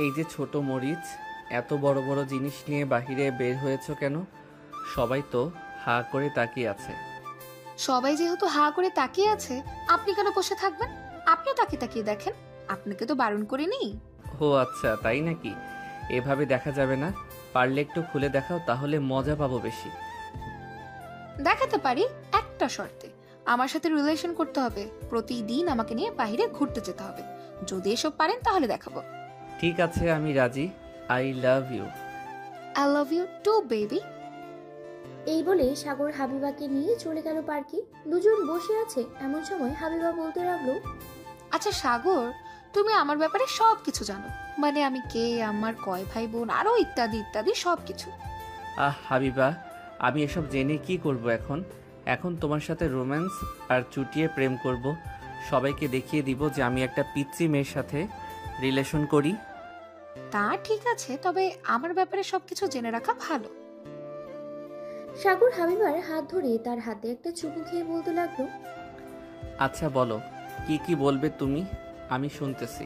এই যে ছোট মরিচ, এত বড় বড় জিনিস নিয়ে বাহিরে বের হয়েছো কেন? সবাই তো হা করে তাকিয়ে আছে। সবাই যেহেতু হা করে তাকিয়ে আছে, আপনি কেন বসে থাকবেন? আপনিও তাকিয়ে তাকিয়ে দেখেন, আপনাকে তো বারণ করিনি। ও আচ্ছা, তাই নাকি? এভাবে দেখা যাবে না, পারলে একটু খুলে দেখাও, তাহলে মজা পাবো বেশি। দেখাতে পারি, একটা শর্তে। আমার সাথে রিলেশন করতে হবে, প্রতিদিন আমাকে নিয়ে বাইরে ঘুরতে যেতে হবে। যদি এসব পারেন তাহলে দেখাবো। ঠিক আছে, আমি রাজি। I love you. I love you too baby. এই বলে সাগর হাবিবাকে নিয়ে চলে গেল পার্কে। দুজন বসে আছে, এমন সময় হাবিবা বলতে লাগলো, আচ্ছা সাগর, তুমি আমার ব্যাপারে সবকিছু জানো, মানে আমি কে, আমার কয় ভাই বোন, আরো ইত্যাদি ইত্যাদি সবকিছু। হাবিবা, আমি এসব জেনে কি করব এখন? এখন তোমার সাথে রোম্যান্স আর চুটিয়ে প্রেম করব। সবাইকে দেখিয়ে দিব যে আমি একটা পিচ্চি মেয়ের সাথে রিলেশন করি। তা ঠিক আছে, তবে আমার ব্যাপারে সবকিছু জেনে রাখা ভালো। সাগর হাবিবার হাত ধরে তার হাতে একটা চুমু খেয়ে বলতে লাগলো, আচ্ছা বলো, কি কি বলবে তুমি? আমি শুনতেছি।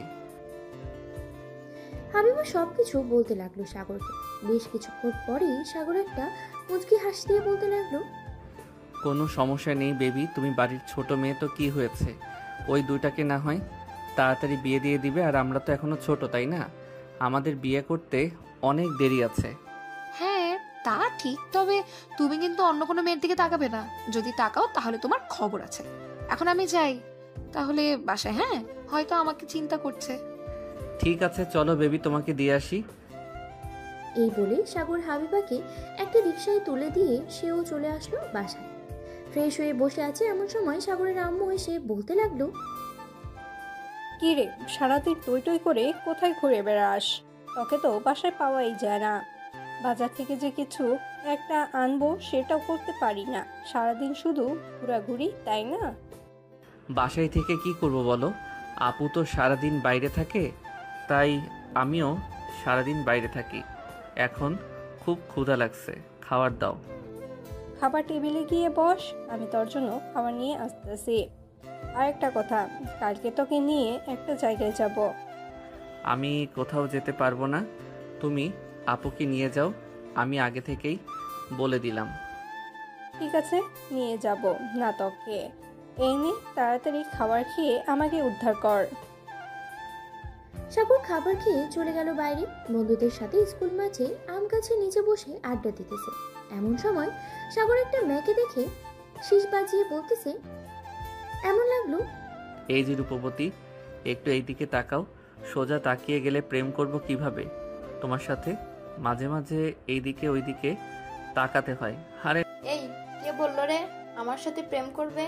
হাবিবা সবকিছু বলতে লাগলো সাগরকে। বেশ কিছুক্ষণ পরেই সাগর একটা মুচকি হাসি দিয়ে বলতে লাগলো, কোনো সমস্যা নেই বেবি, তুমি বাড়ির ছোট মেয়ে তো কি হয়েছে? ওই দুইটাকে না হয় তাড়াতাড়ি বিয়ে দিয়ে দিবে, আর আমরা তো এখনো ছোট, তাই না? আমাদের বিয়ে করতে অনেক দেরি আছে। হ্যাঁ তা ঠিক, তবে তুমি কিন্তু অন্য কোনো মেয়ের দিকে তাকাবে না। যদি তাকাও তাহলে তোমার খবর আছে। এখন আমি যাই তাহলে বাসায়, হ্যাঁ? হয়তো আমাকে চিন্তা করছে। ঠিক আছে, চলো বেবি, তোমাকে দিয়ে আসি। এই বলে সাগর হাবিবাকে একটা রিকশায় তুলে দিয়ে সেও চলে আসলো বাসায়। ফ্রেশ হয়ে বসে আছে এমন সময় সাগরের আম্মু এসে বলতে লাগলো, কি রে, সারাদিন টই টই করে কোথায় ঘুরে বেড়াস? তোকে তো বাসায় পাওয়াই যায় না। বাজার থেকে যে কিছু একটা আনবো সেটাও করতে পারি না। সারাদিন শুধু ঘোরাঘুরি, তাই না? বাসায় থেকে কি করব বলো? আপু তো সারাদিন বাইরে থাকে, তাই আমিও সারাদিন বাইরে থাকি। এখন খুব ক্ষুধা লাগছে, খাবার দাও। খাবার টেবিলে গিয়ে বস, আমি তোর জন্য খাবার নিয়ে আসতেছি। আর একটা কথা, কালকে তোকে নিয়ে একটা জায়গায় যাব। আমি কোথাও যেতে পারবো না, তুমি আপুকে নিয়ে যাও, আমি আগে থেকেই বলে দিলাম। ঠিক আছে, নিয়ে যাব না তোকে। এই নে, তাড়াতাড়ি খাবার খেয়ে আমাকে উদ্ধার কর। সাগর খাবার খেয়ে চলে গেল বাইরে। বন্ধুদের সাথে স্কুল মাঠে আম গাছের নিচে বসে আড্ডা দিতেছে। এমন সময় সাগর একটা মেয়েকে দেখে শীষ বাজিয়ে বলতেছে, এমন লাগলো, এই যে রূপবতী, একটু এইদিকে তাকাও। সোজা তাকিয়ে গেলে প্রেম করব কিভাবে তোমার সাথে? মাঝে মাঝে এইদিকে ওইদিকে তাকাতে হয়। আরে এই, কে বললো রে আমার সাথে প্রেম করবে?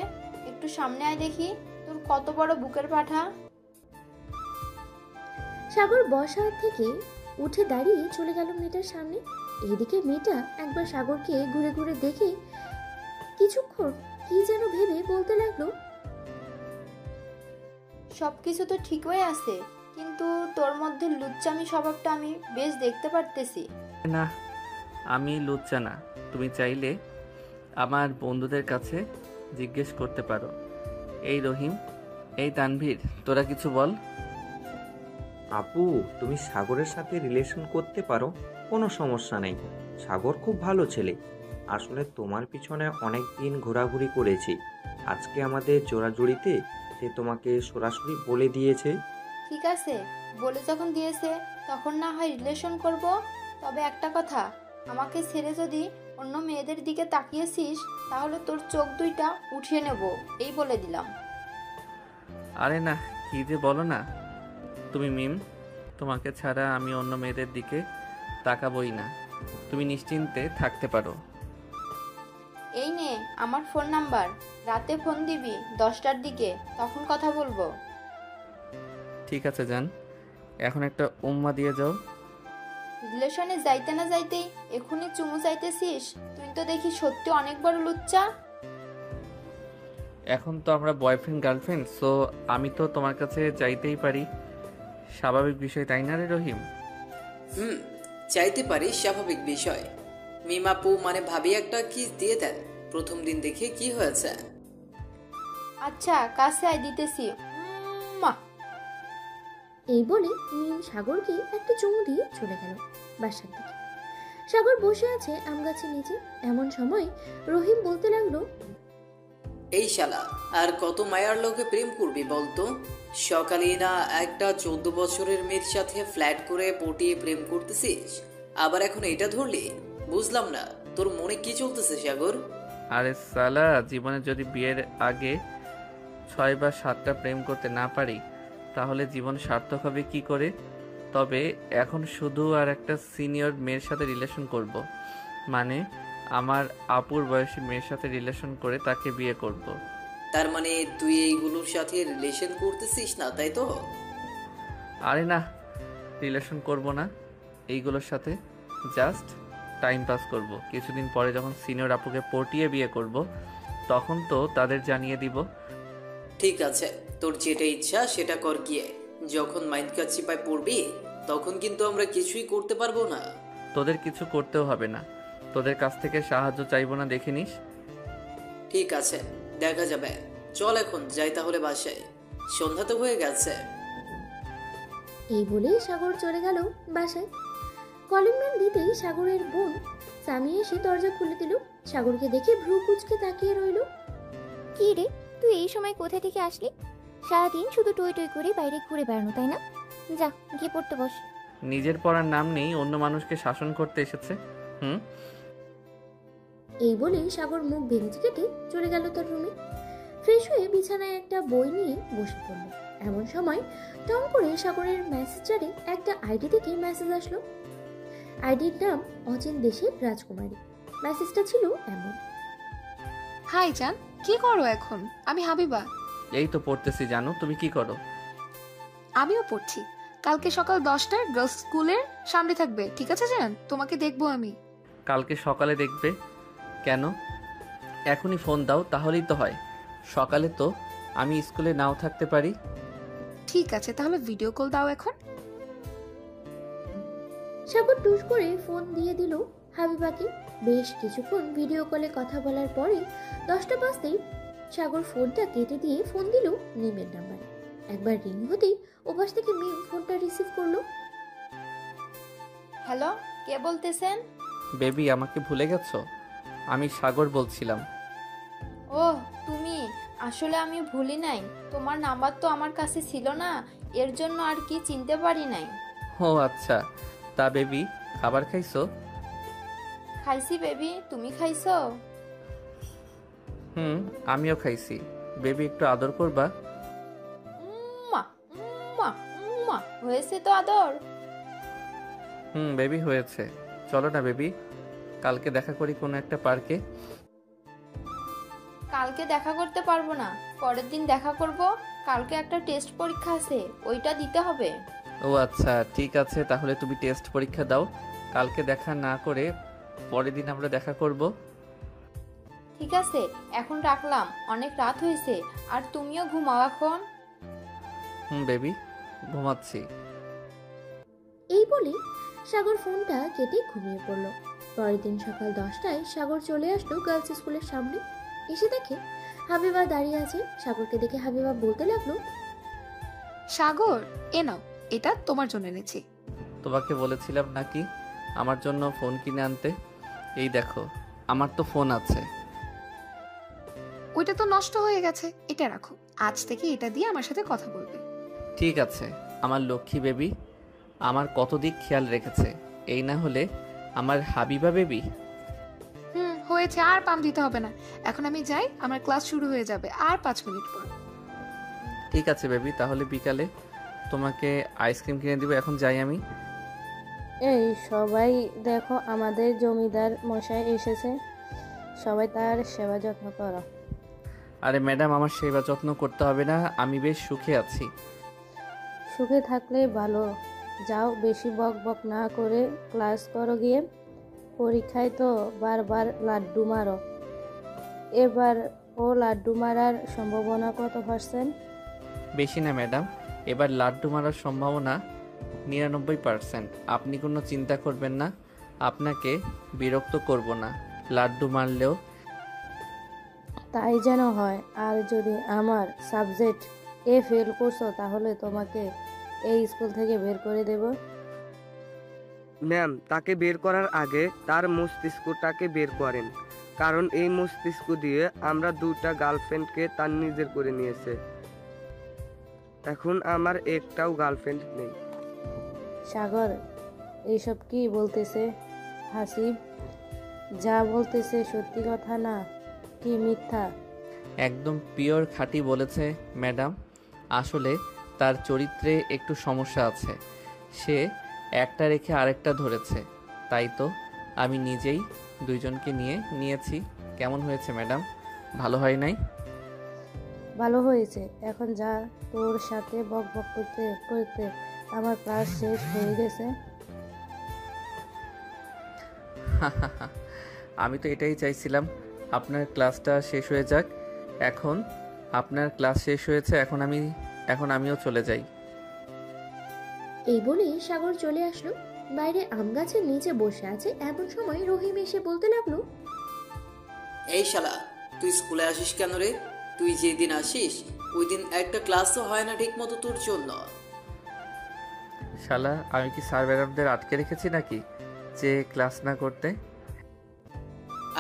একটু সামনে আয় দেখি, তোর কত বড় বুকের পাঠা। সাগর বসা থেকে উঠে দাঁড়িয়ে চলে গেল মেয়েটার সামনে। এইদিকে মেয়েটা একবার সাগরকে ঘুরে ঘুরে দেখে কিছুক্ষণ কি যেন ভেবে বলতে লাগলো, সবকিছু তো ঠিকই আছে, কিন্তু তোর মধ্যে লুচ্চামি স্বভাবটা আমি বেশ দেখতে পারতেছি। না, আমি লুচ্চা না। তুমি চাইলে আমার বন্ধুদের কাছে জিজ্ঞেস করতে পারো। এই রহিম, এই তানভীর, তোরা কিছু বল। আপু, তুমি সাগরের সাথে রিলেশন করতে পারো, কোনো সমস্যা নেই। সাগর খুব ভালো ছেলে। আসলে তোমার পিছনে অনেক দিন ঘোরাঘুরি করেছি। আজকে আমাদের জোড়াজুড়িতে সে তোমাকে সরাসরি বলে দিয়েছে। ঠিক আছে, বলে যখন দিয়েছে তখন না হয় রিলেশন করব। তবে একটা কথা, আমাকে ছেড়ে যদি অন্য মেয়েদের দিকে তাকিয়েছিস তাহলে তোর চোখ দুইটা উঠিয়ে নেব, এই বলে দিলাম। আরে না, কি যে বলো না তুমি মিম, তোমাকে ছাড়া আমি অন্য মেয়েদের দিকে তাকাবই না। তুমি নিশ্চিন্তে থাকতে পারো। এই নে আমার ফোন নাম্বার, রাতে ফোন দিবি 10টার দিকে, তখন কথা বলবো। ঠিক আছে জান, এখন একটা উম্মা দিয়ে যাও। রিলেশনে যাইতে না যাইতেই এখনই চুমু চাইতেছিস? তুই তো দেখি সত্যি অনেক বড় লুচ্চা। এখন তো আমরা বয়ফ্রেন্ড গার্লফ্রেন্ড, সো আমি তো তোমার কাছে চাইতেই পারি, স্বাভাবিক বিষয়, তাই না রে রহিম? হুম, চাইতে পারি, স্বাভাবিক বিষয়। মিমাপু মানে ভাবি একটা কিস দিয়ে দেন, প্রথম দিন দেখে কি হয়েছে? আচ্ছা কাছে আয়, দিতেছি। মা এই বলে মিম সাগরকে একটা চুমু দিয়ে চলে গেল বাসার দিকে। সাগর বসে আছে আম গাছের নিচে। এমন সময় রহিম বলতে লাগলো, এই শালা আর কত মায়ার লোকে প্রেম করবি বলতো? সকালেই না একটা 14 বছরের মেয়ের সাথে ফ্ল্যাট করে পটিয়ে প্রেম করতেছিস, আবার এখন এটা ধরলি? বুঝলাম না তোর মনে কি চলতেছে সাগর। আরে সালা, জীবনে যদি বিয়ের আগে 6 বা 7টা প্রেম করতে না পারি তাহলে জীবন সার্থক হবে কি করে? তবে এখন শুধু আর একটা সিনিয়র মেয়ের সাথে রিলেশন করব, মানে আমার আপুর বয়সী মেয়ের সাথে রিলেশন করে তাকে বিয়ে করব। তার মানে তুই এইগুলোর সাথে রিলেশন করতেছিস না, তাই তো? আরে না, রিলেশন করব না এইগুলোর সাথে, জাস্ট টাইম পাস করব। কিছুদিন পরে যখন সিনিয়র আপুকে পটিয়ে বিয়ে করব তখন তো তাদের জানিয়ে দিব। ঠিক আছে, তোর যেটা ইচ্ছা সেটা কর গিয়ে। যখন মাইন্ড কাচ্চিপায় পড়বি তখন কিন্তু আমরা কিছুই করতে পারবো না। তোদের কিছু করতেও হবে না, তোদের কাছ থেকে সাহায্য চাইবো না, দেখে নিস। ঠিক আছে, দেখা যাবে। চল এখন যাই তাহলে বাসায়, সন্ধ্যা তো হয়ে গেছে। এই বলে সাগর চলে গেল বাসায়। কলিং বেল দিতেই সাগরের বোন সামি এসে দরজা খুলে দিল। সাগরকে দেখে ভ্রু কুঁচকে তাকিয়ে রইল। কি রে, তুই এই সময় কোথা থেকে আসলি? সারাদিন শুধু টই টই করে বাইরে ঘুরে বেড়ানো, তাই না? যা গিয়ে পড়তে বস। নিজের পড়ার নাম নেই, অন্য মানুষকে শাসন করতে এসেছে। এই বলে সাগর মুখ ভেঙচি কেটে চলে গেল তার রুমে। ফ্রেশ হয়ে বিছানায় একটা বই নিয়ে বসে পড়ল। এমন সময় টং করে সাগরের মেসেঞ্জারে একটা আইডি থেকে মেসেজ আসলো। আইডির নাম অচিন দেশের রাজকুমারী। মেসেজটা ছিল এমন, হাই জান, কি করো এখন? আমি হাবিবা। এই তো পড়তেছি জানো, তুমি কি করো? আমিও পড়ছি। কালকে সকাল 10টায় গার্লস স্কুলের সামনে থাকবে, ঠিক আছে জান? তোমাকে দেখবো আমি। কালকে সকালে দেখবে কেন? এখনই ফোন দাও তাহলেই তো হয়। সকালে তো আমি স্কুলে নাও থাকতে পারি। ঠিক আছে, তাহলে ভিডিও কল দাও এখন। সাগর টুস করে ফোন দিয়ে দিল হাবিবাকে। বেশ কিছুক্ষণ ভিডিও কলে কথা বলার পরে 10টা বাজতেই সাগর ফোনটা কেটে দিয়ে ফোন দিল মিমের নাম্বারে। একবার রিং হতেই ওপাশ থেকে মিম ফোনটা রিসিভ করলো। হ্যালো, কে বলতেছেন? বেবি, আমাকে ভুলে গেছো? আমি সাগর বলছিলাম। ও তুমি, আসলে আমি ভুলি নাই। তোমার নাম্বার তো আমার কাছে ছিল না, এর জন্য আর কি চিনতে পারি নাই। ও আচ্ছা, তা বেবি খাবার খাইছো? খাইছি বেবি, তুমি খাইছো? আমিও খাইছি। বেবি একটু আদর করবা? উম্মা, উম্মা, উম্মা, হয়েছে তো আদর? বেবি হয়েছে। চলো না বেবি, কালকে দেখা করি কোনো একটা পার্কে। কালকে দেখা করতে পারবো না, পরের দিন দেখা করব। কালকে একটা টেস্ট পরীক্ষা আছে, ওইটা দিতে হবে। ও আচ্ছা, ঠিক আছে, তাহলে তুমি টেস্ট পরীক্ষা দাও। কালকে দেখা না করে পরের দিন আমরা দেখা করব। ঠিক আছে, এখন রাখলাম, অনেক রাত হয়েছে। আর তুমিও ঘুমাও এখন। বেবি, ঘুমাচ্ছি। এই বলে সাগর ফোনটা কেটে ঘুমিয়ে পড়ল। পরের দিন সকাল 10টায় সাগর চলে আসলো গার্লস স্কুলের সামনে। এসে দেখে হাবিবা দাঁড়িয়ে আছে। সাগরকে দেখে হাবিবা বলতে লাগলো, সাগর, এ নাও, এটা তোমার জন্য এনেছি। তোমাকে বলেছিলাম নাকি আমার জন্য ফোন কিনে আনতে? এই দেখো, আমার তো ফোন আছে। ওইটা তো নষ্ট হয়ে গেছে, এটা রাখো। আজ থেকে এটা দিয়ে আমার সাথে কথা বলবে। ঠিক আছে, আমার লক্ষ্মী বেবি আমার কত দিক খেয়াল রেখেছে। এই না হলে আমার হাবিবা বেবি। হয়েছে, আর পাম দিতে হবে না। এখন আমি যাই, আমার ক্লাস শুরু হয়ে যাবে আর 5 মিনিট পর। ঠিক আছে বেবি, তাহলে বিকালে তোমাকে আইসক্রিম কিনে দিব। এখন যাই আমি। এই সবাই দেখো, আমাদের জমিদার মশাই এসেছে, সবাই তার সেবা যত্ন করো। আরে ম্যাডাম, আমার সেবা যত্ন করতে হবে না, আমি বেশ সুখে আছি। সুখে থাকলে ভালো। যাও, বেশি বক বক না করে ক্লাস করো গিয়ে। পরীক্ষায় তো বারবার লাড্ডু মারো। এবার ও লাড্ডু মারার সম্ভাবনা কত %? বেশি না ম্যাডাম, এবার লাড্ডু মারার সম্ভাবনা 99%। আপনি কোনো চিন্তা করবেন না, আপনাকে বিরক্ত করব না। লাড্ডু মারলেও তাই যেন হয়। আর যদি আমার সাবজেক্ট ফেল করছো তাহলে তোমাকে এই স্কুল থেকে বের করে দেব। ম্যাম, তাকে বের করার আগে তার মস্তিষ্কটাকে বের করেন, কারণ এই মস্তিষ্ক দিয়ে আমরা 2টা গার্লফ্রেন্ডকে তার নিজের করে নিয়েছে। এখন আমার একটাও গার্লফ্রেন্ড নেই। সাগর এইসব কি বলতেছে? হাসিব যা বলতেছে সত্যি কথা না কি মিথ্যা? একদম পিওর খাঁটি বলেছে ম্যাডাম। আসলে তার চরিত্রে একটু সমস্যা আছে, সে একটা রেখে আরেকটা ধরেছে, তাই তো আমি নিজেই দুইজনকে নিয়েছি। কেমন হয়েছে ম্যাডাম? ভালো হয় নাই? ভালো হয়েছে। এখন যা, তোর সাথে বক বক করতে করতে আমার ক্লাস শেষ হয়ে গেছে। আমি তো এটাই চাইছিলাম, আপনার ক্লাসটা শেষ হয়ে যাক। এখন আপনার ক্লাস শেষ হয়েছে, এখন আমিও চলে যাই। এই বলে সাগর চলে আসলো। বাইরে আম গাছের নিচে বসে আছে এমন সময় রহিম এসে বলতে লাগলো, এই শালা, তুই স্কুলে আসিস কেন রে? তুই যেদিন আসিস ওই দিন একটা ক্লাসও হয় না ঠিক মতো তোর জন্য। শালা, আমি কি স্যার ম্যাডামদের আটকে রেখেছি নাকি যে ক্লাস না করতে?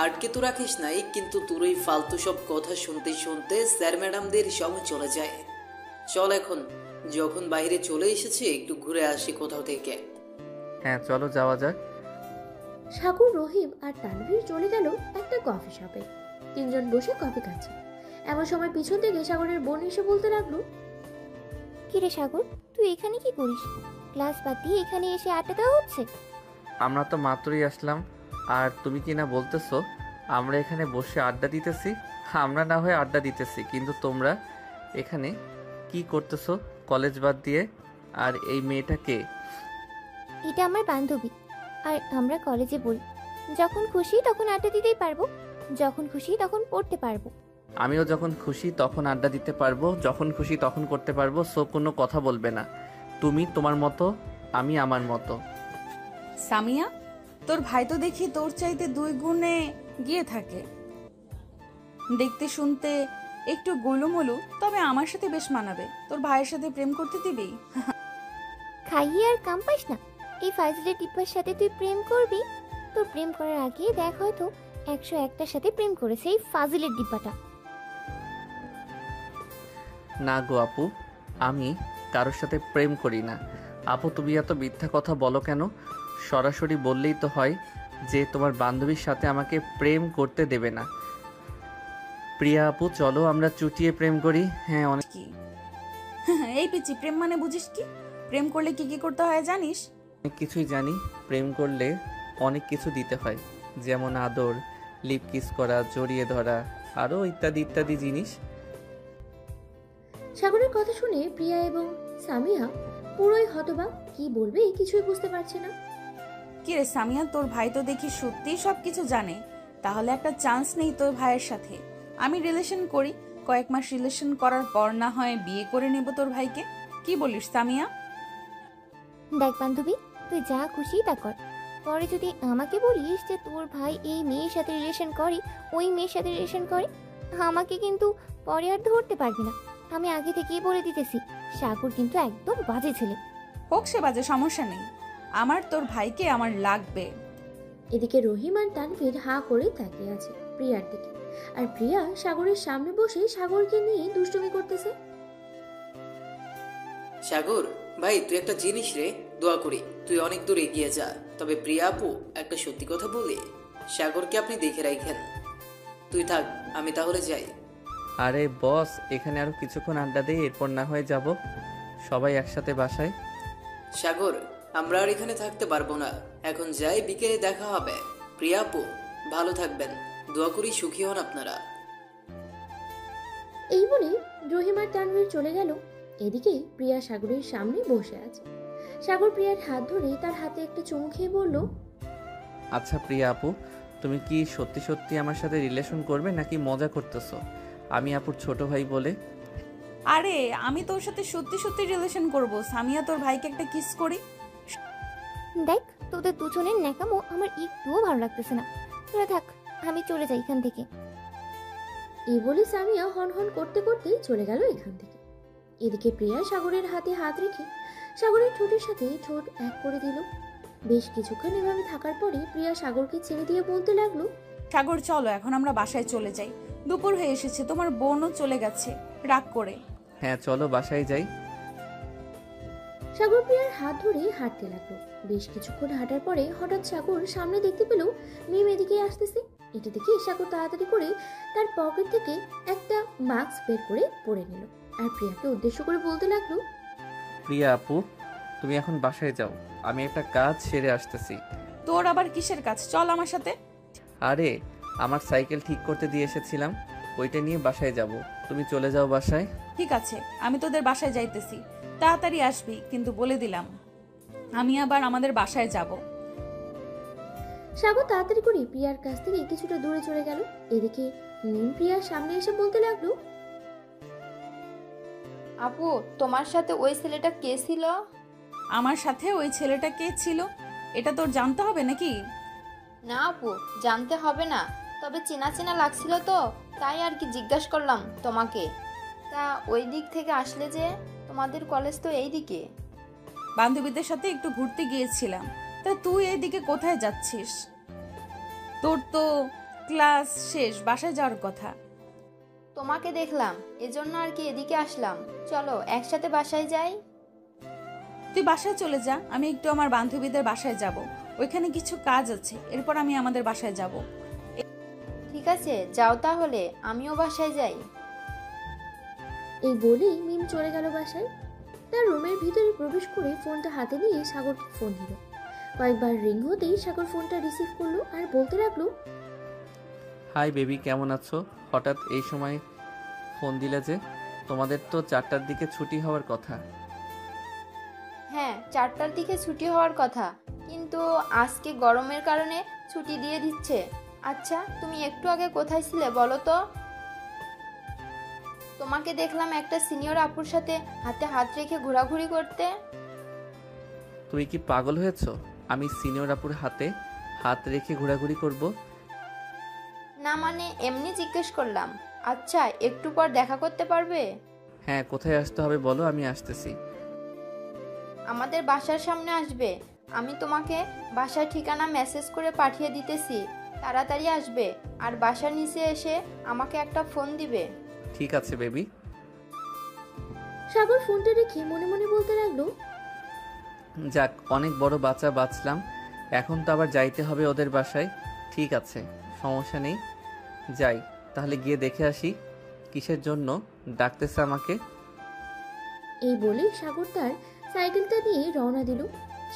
আটকে তো রাখিস নাই, কিন্তু তোর ওই ফালতু সব কথা শুনতে শুনতে স্যার ম্যাডামদের সময় চলে যায়। চল এখন, যখন বাইরে চলে এসেছি একটু ঘুরে আসি কোথাও থেকে। হ্যাঁ চলো যাওয়া যাক। সাগর, রহিম আর তানভীর চলে গেল একটা কফি শপে। তিনজন বসে কফি খাচ্ছে। এমন সময় পিছন থেকে সাগরের বোন এসে বলতে লাগলো, কিরে সাগর, তুই এখানে কি করিস? ক্লাস বাদ দিয়ে এখানে এসে আড্ডা দেওয়া হচ্ছে? আমরা তো মাত্রই আসলাম, আর তুমি কি না বলতেছো আমরা এখানে বসে আড্ডা দিতেছি? আমরা না হয় আড্ডা দিতেছি, কিন্তু তোমরা এখানে কি করতেছো কলেজ বাদ দিয়ে? আর এই মেয়েটা কে? এটা আমার বান্ধবী, আর আমরা কলেজে পড়ি। যখন খুশি তখন আড্ডা দিতেই পারবো, যখন খুশি তখন পড়তে পারবো। আমিও যখন খুশি তখন আড্ডা দিতে পারবো, যখন খুশি তখন করতে পারবো। সো কোনো কথা বলবে না। তুমি তোমার মতো, আমি আমার মতো। সামিয়া, তোর ভাই তো দেখি তোর চাইতে 2 গুণে গিয়ে থাকে। দেখতে শুনতে একটু গোলুমোলু, তবে আমার সাথে বেশ মানাবে। তোর ভাইয়ের সাথে প্রেম করতে দিবি? খাইয়ে আর কাম পাস না। এই ফাজিলের টিপ্পার সাথে তুই প্রেম করবি? তোর প্রেম করার আগে দেখ, হয়তো 101টার সাথে প্রেম করেছে এই ফাজিলের ডিব্বাটা। না গো আপু, আমি কারোর সাথে প্রেম করি না। আপু তুমি এত মিথ্যা কথা বলো কেন? সরাসরি বললেই তো হয় যে তোমার বান্ধবীর সাথে আমাকে প্রেম করতে দেবে না। প্রিয়া আপু চলো আমরা চুটিয়ে প্রেম করি। হ্যাঁ অনেক কি এই পিচি, প্রেম মানে বুঝিস কি? প্রেম করলে কি কি করতে হয় জানিস? কিছুই জানি। প্রেম করলে অনেক কিছু দিতে হয়, যেমন আদর, লিপ কিস করা, জড়িয়ে ধরা, আরও ইত্যাদি ইত্যাদি জিনিস। সাগরের কথা শুনে প্রিয়া এবং সামিয়া পুরোই হতবাক। কি বলবে কিছুই বুঝতে পারছে না। কি রে সামিয়া, তোর ভাই তো দেখি সত্যিই সবকিছু জানে। তাহলে একটা চান্স নেই তোর ভাইয়ের সাথে? আমি রিলেশন করি, কয়েক মাস রিলেশন করার পর না হয় বিয়ে করে নেব তোর ভাইকে। কি বলিস সামিয়া? দেখ বান্ধবী, তুই যা খুশি তা কর। পরে যদি আমাকে বলিস যে তোর ভাই এই মেয়ের সাথে রিলেশন করে, ওই মেয়ের সাথে রিলেশন করে, আমাকে কিন্তু পরে আর ধরতে পারবি না। আমি আগে থেকেই বলে দিতেছি, সাগর কিন্তু একদম বাজে ছেলে। হোক সে বাজে, সমস্যা নেই। আমার তোর ভাইকে আমার লাগবে। এদিকে রহিম আর তানভীর হাঁ করে তাকিয়ে আছে প্রিয়ার দিকে, আর প্রিয়া সাগরের সামনে বসে সাগরকে নিয়ে দুষ্টুমি করতেছে। সাগর ভাই, তুই একটা জিনিস রে, দোয়া করি তুই অনেক দূর এগিয়ে যা। তবে প্রিয়া আপু, একটা সত্যি কথা বলি, সাগরকে আপনি দেখে রাখেন। তুই থাক, আমি তাহলে যাই। আরে বস, এখানে আরো কিছুক্ষণ আড্ডা দেই, এরপর না হয়ে যাব সবাই একসাথে বাসায়। সাগর, আমরা আর এখানে থাকতে পারবো না, এখন যাই, বিকেলে দেখা হবে। প্রিয়া আপু ভালো থাকবেন, দোয়া করি সুখী হন আপনারা। এই বলে রহিম আর তানভীর চলে গেল। এদিকে প্রিয়া সাগরের সামনে বসে আছে। সাগর প্রিয়ার হাত ধরে তার হাতে একটা চুমু খেয়ে বলল, আচ্ছা প্রিয়া আপু, তুমি কি সত্যি সত্যি আমার সাথে রিলেশন করবে নাকি মজা করতেছো? আমি আপুর ছোট ভাই বলে। আরে আমি তোর সাথে সত্যি সত্যি রিলেশন করব। সামিয়া, তোর ভাইকে একটা কিস করি। দেখ, তোদের দুজনের ন্যাকামো আমার একটুও ভালো লাগতেছে না। তোরা থাক, আমি চলে যাই এখান থেকে। এই বলে সামিয়া হন হন করতে করতে চলে গেল এখান থেকে। এদিকে প্রিয়া সাগরের হাতে হাত রেখে সাগরের ঠোঁটের সাথে ঠোঁট এক করে দিল। বেশ কিছুক্ষণ এভাবে থাকার পরে প্রিয়া সাগরকে ছেড়ে দিয়ে বলতে লাগলো, সাগর চলো এখন আমরা বাসায় চলে যাই, দুপুর হয়ে এসেছে, তোমার বোনও চলে গেছে রাগ করে। হ্যাঁ চলো বাসায় যাই। সাগর প্রিয়ার হাত ধরে হাঁটতে লাগলো। বেশ কিছুক্ষণ হাঁটার পরে হঠাৎ সাগর সামনে দেখতে পেল মিম এদিকে আসতেছে। এটা দেখে সাগর তাড়াতাড়ি করে তার পকেট থেকে একটা মাস্ক বের করে পরে নিল আর প্রিয়াকে উদ্দেশ্য করে বলতে লাগলো, প্রিয়া আপু, তুমি এখন বাসায় যাও, আমি একটা কাজ সেরে আসতেছি। তোর আবার কিসের কাজ? চল আমার সাথে। আরে আমার সাইকেল ঠিক করতে দিয়ে এসেছিলাম, ওইটা নিয়ে বাসায় যাব, তুমি চলে যাও বাসায়। ঠিক আছে, আমি তোদের বাসায় যাইতেছি, তাড়াতাড়ি আসবি, কিন্তু বলে দিলাম আমি আবার আমাদের বাসায় যাব। সাগর তাড়াতাড়ি করে প্রিয়ার কাছ থেকে কিছুটা দূরে চলে গেল। এদিকে মিম প্রিয়ার সামনে এসে বলতে লাগলো, আপু, তোমার সাথে ওই ছেলেটা কে ছিল? আমার সাথে ওই ছেলেটা কে ছিল এটা তোর জানতে হবে নাকি? না আপু, জানতে হবে না, তবে চেনা চেনা লাগছিল তো, তাই আর কি জিজ্ঞাসা করলাম তোমাকে। তা ওই দিক থেকে আসলে যে, তোমাদের কলেজ তো এই দিকে। বান্ধবীদের সাথে একটু ঘুরতে গিয়েছিলাম। তা তুই এইদিকে কোথায় যাচ্ছিস? তোর তো ক্লাস শেষ, বাসায় যাওয়ার কথা। তোমাকে দেখলাম, এজন্য আর কি এদিকে আসলাম। চলো একসাথে বাসায় যাই। তুই বাসায় চলে যা, আমি একটু আমার বান্ধবীদের বাসায় যাব, ওইখানে কিছু কাজ আছে, এরপর আমি আমাদের বাসায় যাব। ঠিক আছে, যাও তাহলে, আমিও বাসায় যাই। এই বলেই মিম চলে গেল বাসায়। তার রুমের ভিতরে প্রবেশ করে ফোনটা হাতে নিয়ে সাগরকে ফোন দিল। কয়েকবার রিং হতেই সাগর ফোনটা রিসিভ করলো আর বলতে লাগলো, হাই বেবি, কেমন আছো? হঠাৎ এই সময় ফোন দিলে যে? তোমাদের তো 4টার দিকে ছুটি হওয়ার কথা। হ্যাঁ, 4টার দিকে ছুটি হওয়ার কথা, কিন্তু আজকে গরমের কারণে ছুটি দিয়ে দিচ্ছে। আচ্ছা, তুমি একটু আগে কোথায় ছিলে বলো তো? তোমাকে দেখলাম একটা সিনিয়র আপুর সাথে হাতে হাত রেখে ঘোরাঘুরি করতে। তুমি কি পাগল হয়েছো? আমি সিনিয়র আপুর হাতে হাত রেখে ঘোরাঘুরি করব? না মানে এমনি জিজ্ঞেস করলাম। আচ্ছা, একটু পর দেখা করতে পারবে? হ্যাঁ, কোথায় আসতে হবে বলো, আমি আসতেছি। আমাদের বাসার সামনে আসবে। আমি তোমাকে বাসার ঠিকানা মেসেজ করে পাঠিয়ে দিতেছি, তাড়াতাড়ি আসবে। আর বাসার নিচে এসে আমাকে একটা ফোন দিবে। ঠিক আছে বেবি। সাগর ফোনটা রেখে মনে মনে বলতে লাগলো, যাক, অনেক বড় বাচ্চা বাঁচলাম, এখন তো আবার যাইতে হবে ওদের বাসায়। ঠিক আছে, সমস্যা নেই, যাই তাহলে, গিয়ে দেখে আসি কিসের জন্য ডাকতেছে আমাকে। এই বলে সাগর তার সাইকেলটা নিয়ে রওনা দিল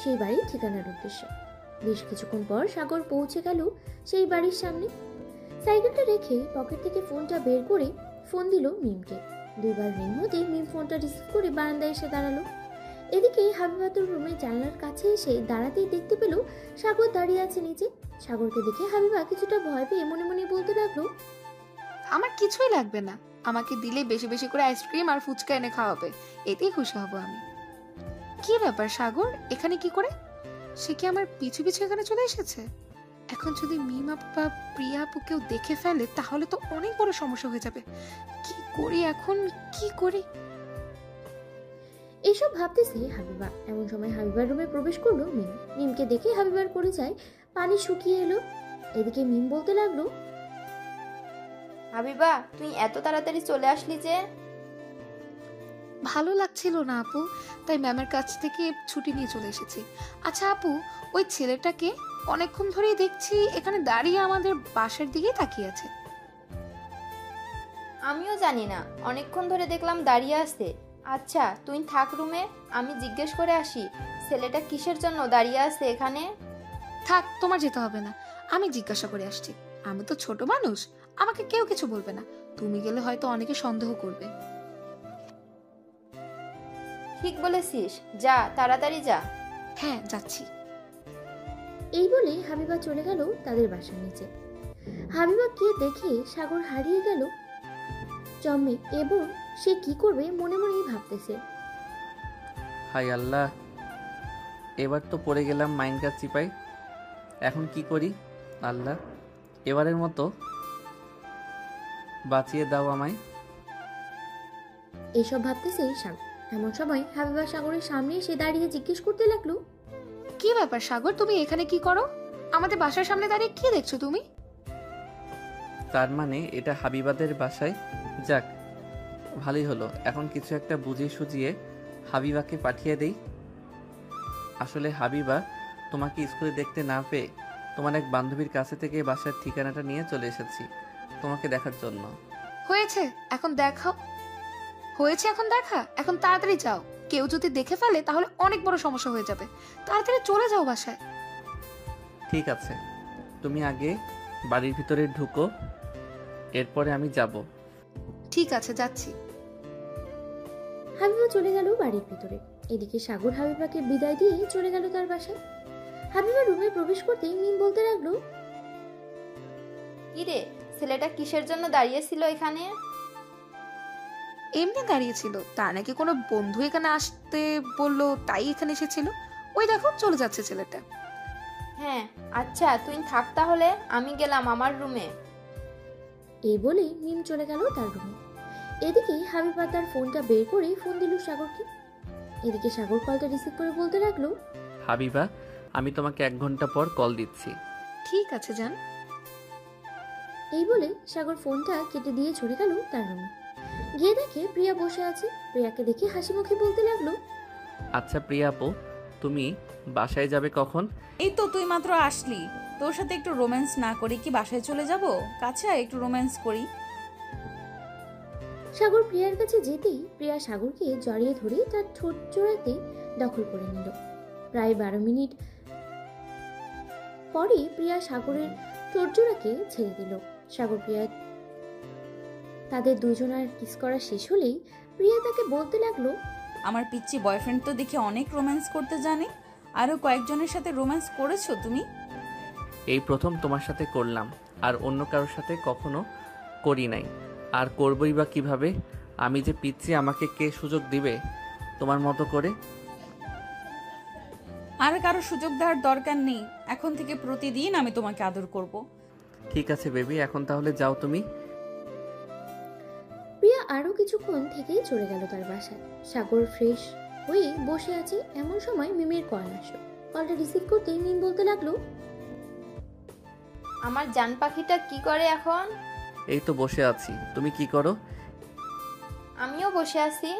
সেই বাড়ির ঠিকানার উদ্দেশ্যে। বেশ কিছুক্ষণ পর সাগর পৌঁছে গেল সেই বাড়ির সামনে। সাইকেলটা রেখে পকেট থেকে ফোনটা বের করে ফোন দিল মিমকে। দুইবার রিং হতেই মিম ফোনটা রিসিভ করে বারান্দায় এসে দাঁড়ালো। এদিকে হাবিবাতুর রুমের জানলার কাছে এসে দাঁড়াতেই দেখতে পেল সাগর দাঁড়িয়ে আছে নিচে। সাগরকে দেখে হাবিবা কিছুটা ভয় পেয়ে মনে মনে বলতে লাগলো, আমার কিছুই লাগবে না, আমাকে দিলে বেশি বেশি করে আইসক্রিম আর ফুচকা এনে খাওয়াবে, এতেই খুশি হব আমি। কি ব্যাপার সাগর, এখানে কি করে? সে কি আমার পিছু পিছু এখানে চলে এসেছে? এখন যদি মিম আপু বা প্রিয়া আপু কেউ দেখে ফেলে তাহলে তো অনেক বড় সমস্যা হয়ে যাবে। কি করি এখন, কি করি? এসব ভাবতেছে হাবিবা। এমন সময় হাবিবার রুমে প্রবেশ করলো মিম। মিমকে দেখে হাবিবার পরিচয় পানি শুকিয়ে এলো। এদিকে মিম বলতে লাগলো, হাবিবা, তুই এত তাড়াতাড়ি চলে আসলি যে? ভালো লাগছিল না আপু, তাই ম্যামের কাছ থেকে ছুটি নিয়ে চলে এসেছি। আচ্ছা আপু, ওই ছেলেটাকে অনেকক্ষণ ধরেই দেখছি এখানে দাঁড়িয়ে আমাদের বাসার দিকেই তাকিয়ে আছে। আমিও জানি না, অনেকক্ষণ ধরে দেখলাম দাঁড়িয়ে আছে। আচ্ছা, তুই থাক রুমে, আমি জিজ্ঞেস করে আসি ছেলেটা কিসের জন্য দাঁড়িয়ে আছে এখানে। থাক, তোমার যেতে হবে না, আমি জিজ্ঞাসা করে আসছি। আমি তো ছোট মানুষ, আমাকে কেউ কিছু বলবে না, তুমি গেলে হয়তো অনেকে সন্দেহ করবে। ঠিক বলেছিস, যা তাড়াতাড়ি যা। হ্যাঁ, যাচ্ছি। এই বলে হাবিবা চলে গেল তাদের বাসার নিচে। হাবিবা কে দেখে সাগর হারিয়ে গেল জম্মে এবং সে কি করবে মনে মনেই ভাবতেছে। হাই আল্লাহ, এবার তো পড়ে গেলাম মাইনকার চিপাই, এখন কি করি? আল্লাহ, এবারের মতো বাঁচিয়ে দাও আমায়। এইসব ভাবতেছে সাগর। এমন সময় হাবিবা সাগরের সামনে এসে দাঁড়িয়ে জিজ্ঞেস করতে লাগলো, কি ব্যাপার সাগর, তুমি এখানে কি করো? আমাদের বাসার সামনে দাঁড়িয়ে কি দেখছো তুমি? তার মানে এটা হাবিবাদের বাসায়? যাক, ভালোই হলো। এখন কিছু একটা বুঝিয়ে সুঝিয়ে হাবিবাকে পাঠিয়ে দেই। আসলে হাবিবা তোমাকে স্কুলে দেখতে না পেয়ে তোমার এক বান্ধবীর কাছে থেকে বাসার ঠিকানাটা নিয়ে চলে এসেছি তোমাকে দেখার জন্য। হয়েছে এখন দেখাও, হয়েছে এখন দেখা। এখন তাড়াতাড়ি যাও, কেউ যদি দেখে ফেলে তাহলে অনেক বড় সমস্যা হয়ে যাবে। তাড়াতাড়ি চলে যাও বাসায়। ঠিক আছে, তুমি আগে বাড়ির ভিতরে ঢুকো, এরপরে আমি যাব। ঠিক আছে, যাচ্ছি। হাবিবা চলে গেল বাড়ির ভিতরে। এদিকে সাগর হাবিবাকে বিদায় দিয়ে চলে গেল তার বাসায়। হাবিবা রুমে প্রবেশ করতেই মিম বলতে লাগলো, কিরে, ছেলেটা কিসের জন্য দাঁড়িয়েছিল এখানে? এমনি দাঁড়িয়েছিল, তার নাকি কোনো বন্ধু এখানে আসতে বললো, তাই এখানে এসেছিল। ওই দেখো চলে যাচ্ছে ছেলেটা। হ্যাঁ আচ্ছা, তুই থাক তাহলে, আমি গেলাম আমার রুমে। এই বলে মিম চলে গেল তার রুমে। এদিকে হাবিবা তার ফোনটা বের করে ফোন দিল সাগরকে। এদিকে সাগর কলটা রিসিভ করে বলতে লাগলো, হাবিবা, আমি তোমাকে 1 ঘন্টা পর কল দিচ্ছি। ঠিক আছে যান। এই বলে সাগর ফোনটা কেটে দিয়ে চলে গেল তার রুমে। গিয়ে দেখে প্রিয়া বসে আছে। প্রিয়াকে দেখে হাসি মুখে বলতে লাগলো, আচ্ছা প্রিয়া আপু, তুমি বাসায় যাবে কখন? এই তো তুই মাত্র আসলি, তোর সাথে একটু রোম্যান্স না করি কি বাসায় চলে যাব? কাছে আয়, একটু রোম্যান্স করি। সাগর প্রিয়ার কাছে যেতেই প্রিয়া সাগরকে জড়িয়ে ধরে তার ঠোঁট জোড়াতে দখল করে নিল। প্রায় 12 মিনিট পরে প্রিয়া সাগরের ঠোঁট জোড়াকে ছেড়ে দিল। সাগর প্রিয়া তাদের দুজনার কিস করা শেষ হলেই প্রিয়া তাকে বলতে লাগলো, আমার পিচ্চি বয়ফ্রেন্ড তো দেখে অনেক রোম্যান্স করতে জানে। আরো কয়েকজনের সাথে রোম্যান্স করেছো তুমি? এই প্রথম তোমার সাথে করলাম, আর অন্য কারোর সাথে কখনো করি নাই, আর করবই বা কিভাবে? আমি যে পিচ্ছি, আমাকে কে সুযোগ দিবে তোমার মতো করে? আর কারো সুযোগ দেওয়ার দরকার নেই, এখন থেকে প্রতিদিন আমি তোমাকে আদর করব। ঠিক আছে বেবি, এখন তাহলে যাও তুমি। প্রিয়া আরো কিছুক্ষণ থেকেই চলে গেল তার বাসায়। সাগর ফ্রেশ হয়ে বসে আছে। এমন সময় মিমের কল আসলো। কলটা রিসিভ করতেই মিম বলতে লাগলো, আমার জান পাখিটা কি করে এখন? এই তো বসে আছি, তুমি কি করো? আমিও বসে আছি।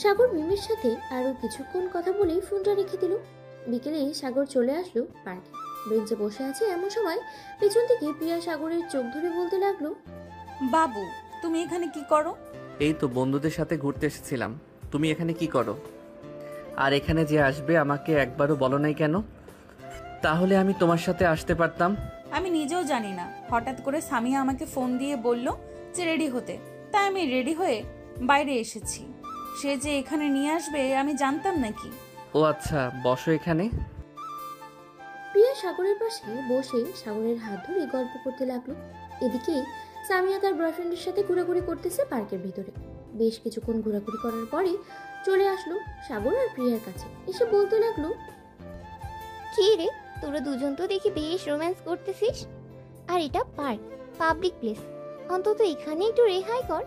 সাগর মিমের সাথে আরো কিছুক্ষণ কথা বলেই ফোনটা রেখে দিল। বিকেলে সাগর চলে আসলো পার্কে। বেঞ্চে বসে আছে। এমন সময় পেছন থেকে প্রিয়া সাগরের চোখ ধরে বলতে লাগলো, বাবু, তুমি এখানে কি করো? এই তো বন্ধুদের সাথে ঘুরতে এসেছিলাম। তুমি এখানে কি করো? আর এখানে যে আসবে আমাকে একবারও বলো নাই কেন? তাহলে আমি তোমার সাথে আসতে পারতাম। আমি নিজেও জানি না, হঠাৎ করে সামিয়া আমাকে ফোন দিয়ে বলল যে রেডি হতে, তাই আমি রেডি হয়ে বাইরে এসেছি। সে যে এখানে নিয়ে আসবে আমি জানতাম নাকি? ও আচ্ছা, বসো এখানে। প্রিয়া সাগরের পাশে বসে সাগরের হাত ধরে গল্প করতে লাগলো। এদিকে সামিয়া তার বয়ফ্রেন্ডের সাথে ঘোরাঘুরি করতেছে পার্কের ভিতরে। বেশ কিছুক্ষণ ঘোরাঘুরি করার পরে চলে আসলো সাগর আর প্রিয়ার কাছে। এসে বলতে লাগলো, কি রে, তোরা দুজন তো দেখি বেশ রোম্যান্স করতেছিস। আর এটা পার্ক, পাবলিক প্লেস, অন্তত এখানে একটু রেহাই কর।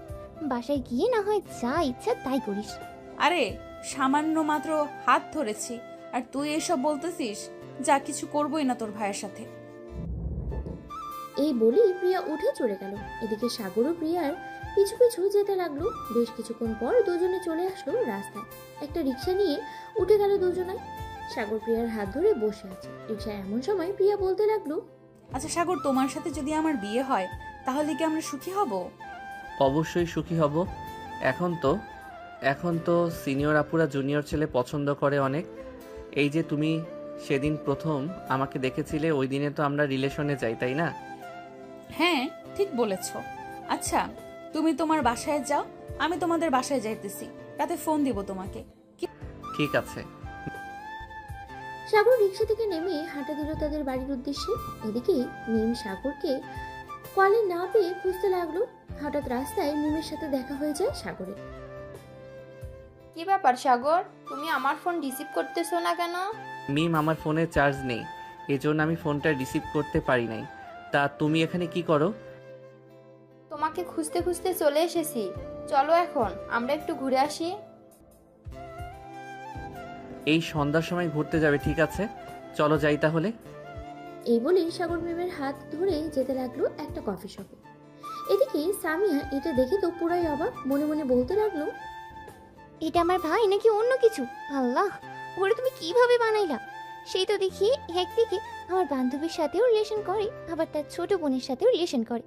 বাসায় গিয়ে না হয় যা ইচ্ছা তাই করিস। আরে সামান্য মাত্র হাত ধরেছি, আর তুই এসব বলতেছিস? যা, কিছু করবোই না তোর ভাইয়ের সাথে। এই বলেই প্রিয়া উঠে চলে গেল। এদিকে সাগরও প্রিয়ার পিছু পিছু যেতে লাগলো। বেশ কিছুক্ষণ পর দুজনে চলে আসলো রাস্তায়। একটা রিক্সা নিয়ে উঠে গেল দুজনাই। সাগর প্রিয়ার হাত ধরে বসে আছে রিক্সায়। এমন সময় প্রিয়া বলতে লাগলো, আচ্ছা সাগর, তোমার সাথে যদি আমার বিয়ে হয় তাহলে কি আমরা সুখী হব? অবশ্যই সুখী হব। এখন তো সিনিয়র আপুরা জুনিয়র ছেলে পছন্দ করে অনেক। এই যে তুমি সেদিন প্রথম আমাকে দেখেছিলে, ওই দিনে তো আমরা রিলেশনে যাই, তাই না? হ্যাঁ, ঠিক বলেছ। আচ্ছা, তুমি তোমার বাসায় যাও, আমি তোমাদের বাসায় যাইতেছি। রাতে ফোন দিব তোমাকে। ঠিক আছে। সাগর রিক্সা থেকে নেমে হাঁটা দিল তাদের বাড়ির উদ্দেশ্যে। এদিকে মিম সাগরকে কলে না পেয়ে খুঁজতে লাগলো। হঠাৎ রাস্তায় মিমের সাথে দেখা হয়ে যায় সাগরের। কি ব্যাপার সাগর, তুমি আমার ফোন রিসিভ করতেছো না কেন? মিম, আমার ফোনে চার্জ নেই, এজন্য আমি ফোনটা রিসিভ করতে পারি নাই। তা তুমি এখানে কি করো? তোমাকে খুঁজতে খুঁজতে চলে এসেছি। চলো এখন আমরা একটু ঘুরে আসি। এই সন্ধ্যার সময় ঘুরতে যাবে, ঠিক আছে, চলো যাই তাহলে। এই বলে সাগর মিমের হাত ধরে যেতে লাগলো একটা কফি শপে। এদিকে সামিয়া এটা দেখে তো পুরাই অবাক, মনে মনে বলতে লাগলো, এটা আমার ভাই নাকি অন্য কিছু? আল্লাহ, ওরে তুমি কিভাবে বানাইলা? সেই তো দেখি একদিকে আমার বান্ধবীর সাথেও রিলেশন করে, আবার তার ছোট বোনের সাথেও রিলেশন করে।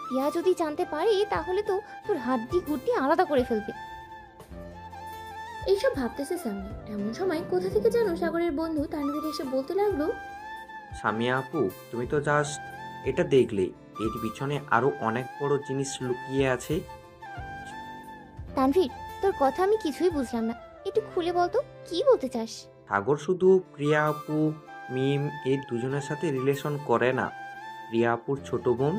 প্রিয়া যদি জানতে পারে তাহলে তো তোর হাড্ডি গুড্ডি আলাদা করে ফেলবে। এইসব ভাবতেছে সামিয়া। এমন সময় কোথা থেকে যেন সাগরের বন্ধু তানভীর এসে বলতে লাগলো, সামিয়া আপু, তুমি তো জাস্ট এটা দেখলে, এর পিছনে আরো অনেক বড় জিনিস লুকিয়ে আছে। তানভীর, তোর কথা আমি কিছুই বুঝলাম না, একটু খুলে বলতো কি বলতে চাস? সাগর শুধু প্রিয়া আপু, মিম এই দুজনের সাথে রিলেশন করে না, প্রিয়া আপুর ছোট বোন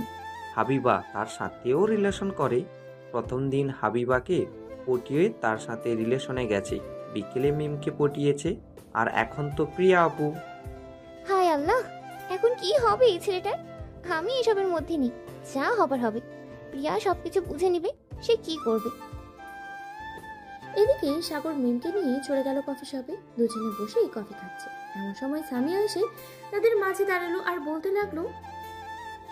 হাবিবা তার সাথেও রিলেশন করে। প্রথম দিন হাবিবাকে পটিয়ে তার সাথে রিলেশনে গেছে, বিকেলে মিমকে পটিয়েছে, আর এখন তো প্রিয়া আপু। হায় আল্লাহ, এখন কি হবে এই ছেলেটার? আমি এসবের মধ্যে নেই, যা হবার হবে। প্রিয়া সবকিছু বুঝে নিবে, সে কি করবে। এদিকে সাগর মিমকে নিয়ে চলে গেল কফি শপে। দুজনে বসে কফি খাচ্ছে। এমন সময় সামিয়া এসে তাদের মাঝে দাঁড়ালো আর বলতে লাগলো,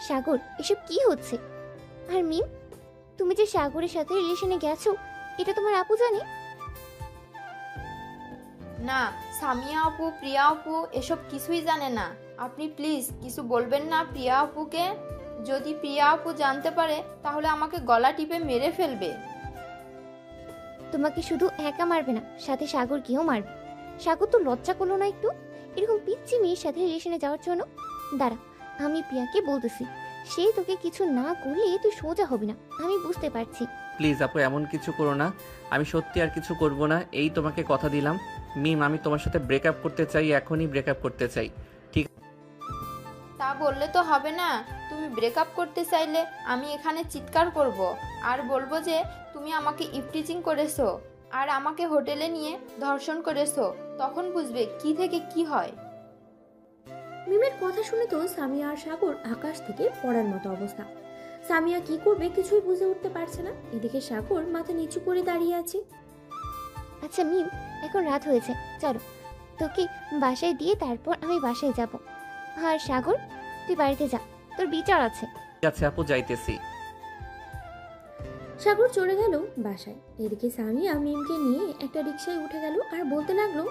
সাগর, এসব কি হচ্ছে? আর মিম, তুমি যে সাগরের সাথে রিলেশনে গেছো, এটা তোমার আপু জানে? না, সামিয়া আপু, প্রিয়া আপু এসব কিছুই জানে না। আপনি প্লিজ কিছু বলবেন না প্রিয়া আপুকে। যদি প্রিয়া আপু জানতে পারে তাহলে আমাকে গলা টিপে মেরে ফেলবে। তোমাকে শুধু একা মারবে না, সাথে সাগরকেও মারবে। সাগর তো লজ্জা করলো না একটু, এরকম পিচ্ছি মেয়ের সাথে রিলেশনে যাওয়ার জন্য? দাঁড়া, আমি প্রিয়াকে বলতেছি, সে তোকে কিছু না করলে তুই সোজা হবি না, আমি বুঝতে পারছি। প্লিজ আপু, এমন কিছু করো না, আমি সত্যি আর কিছু করব না, এই তোমাকে কথা দিলাম। মিম, আমি তোমার সাথে ব্রেকআপ করতে চাই, এখনই ব্রেকআপ করতে চাই। তা বললে তো হবে না। তুমি ব্রেকআপ করতে চাইলে আমি এখানে চিৎকার করব আর বলবো যে তুমি আমাকে ইফটিজিং করেছো আর আমাকে হোটেলে নিয়ে ধর্ষণ করেছো। তখন বুঝবে কি থেকে কি হয়। মিমের কথা শুনে তো সামিয়া আর সাগর আকাশ থেকে পড়ার মতো অবস্থা। সামিয়া কি করবে কিছুই বুঝে উঠতে পারছে না। এদিকে সাগর মাথা নিচু করে দাঁড়িয়ে আছে। আচ্ছা মিম, এখন রাত হয়েছে, চলো তোকে বাসায় দিয়ে তারপর আমি বাসায় যাব। আর সাগর, তুই বাড়িতে যা, তোর বিচার আছে। ঠিক আছে আপু, যাইতেছি। সাগর চলে গেল বাসায়। এদিকে সামিয়া মিমকে নিয়ে একটা রিকশায় উঠে গেল আর বলতে লাগলো,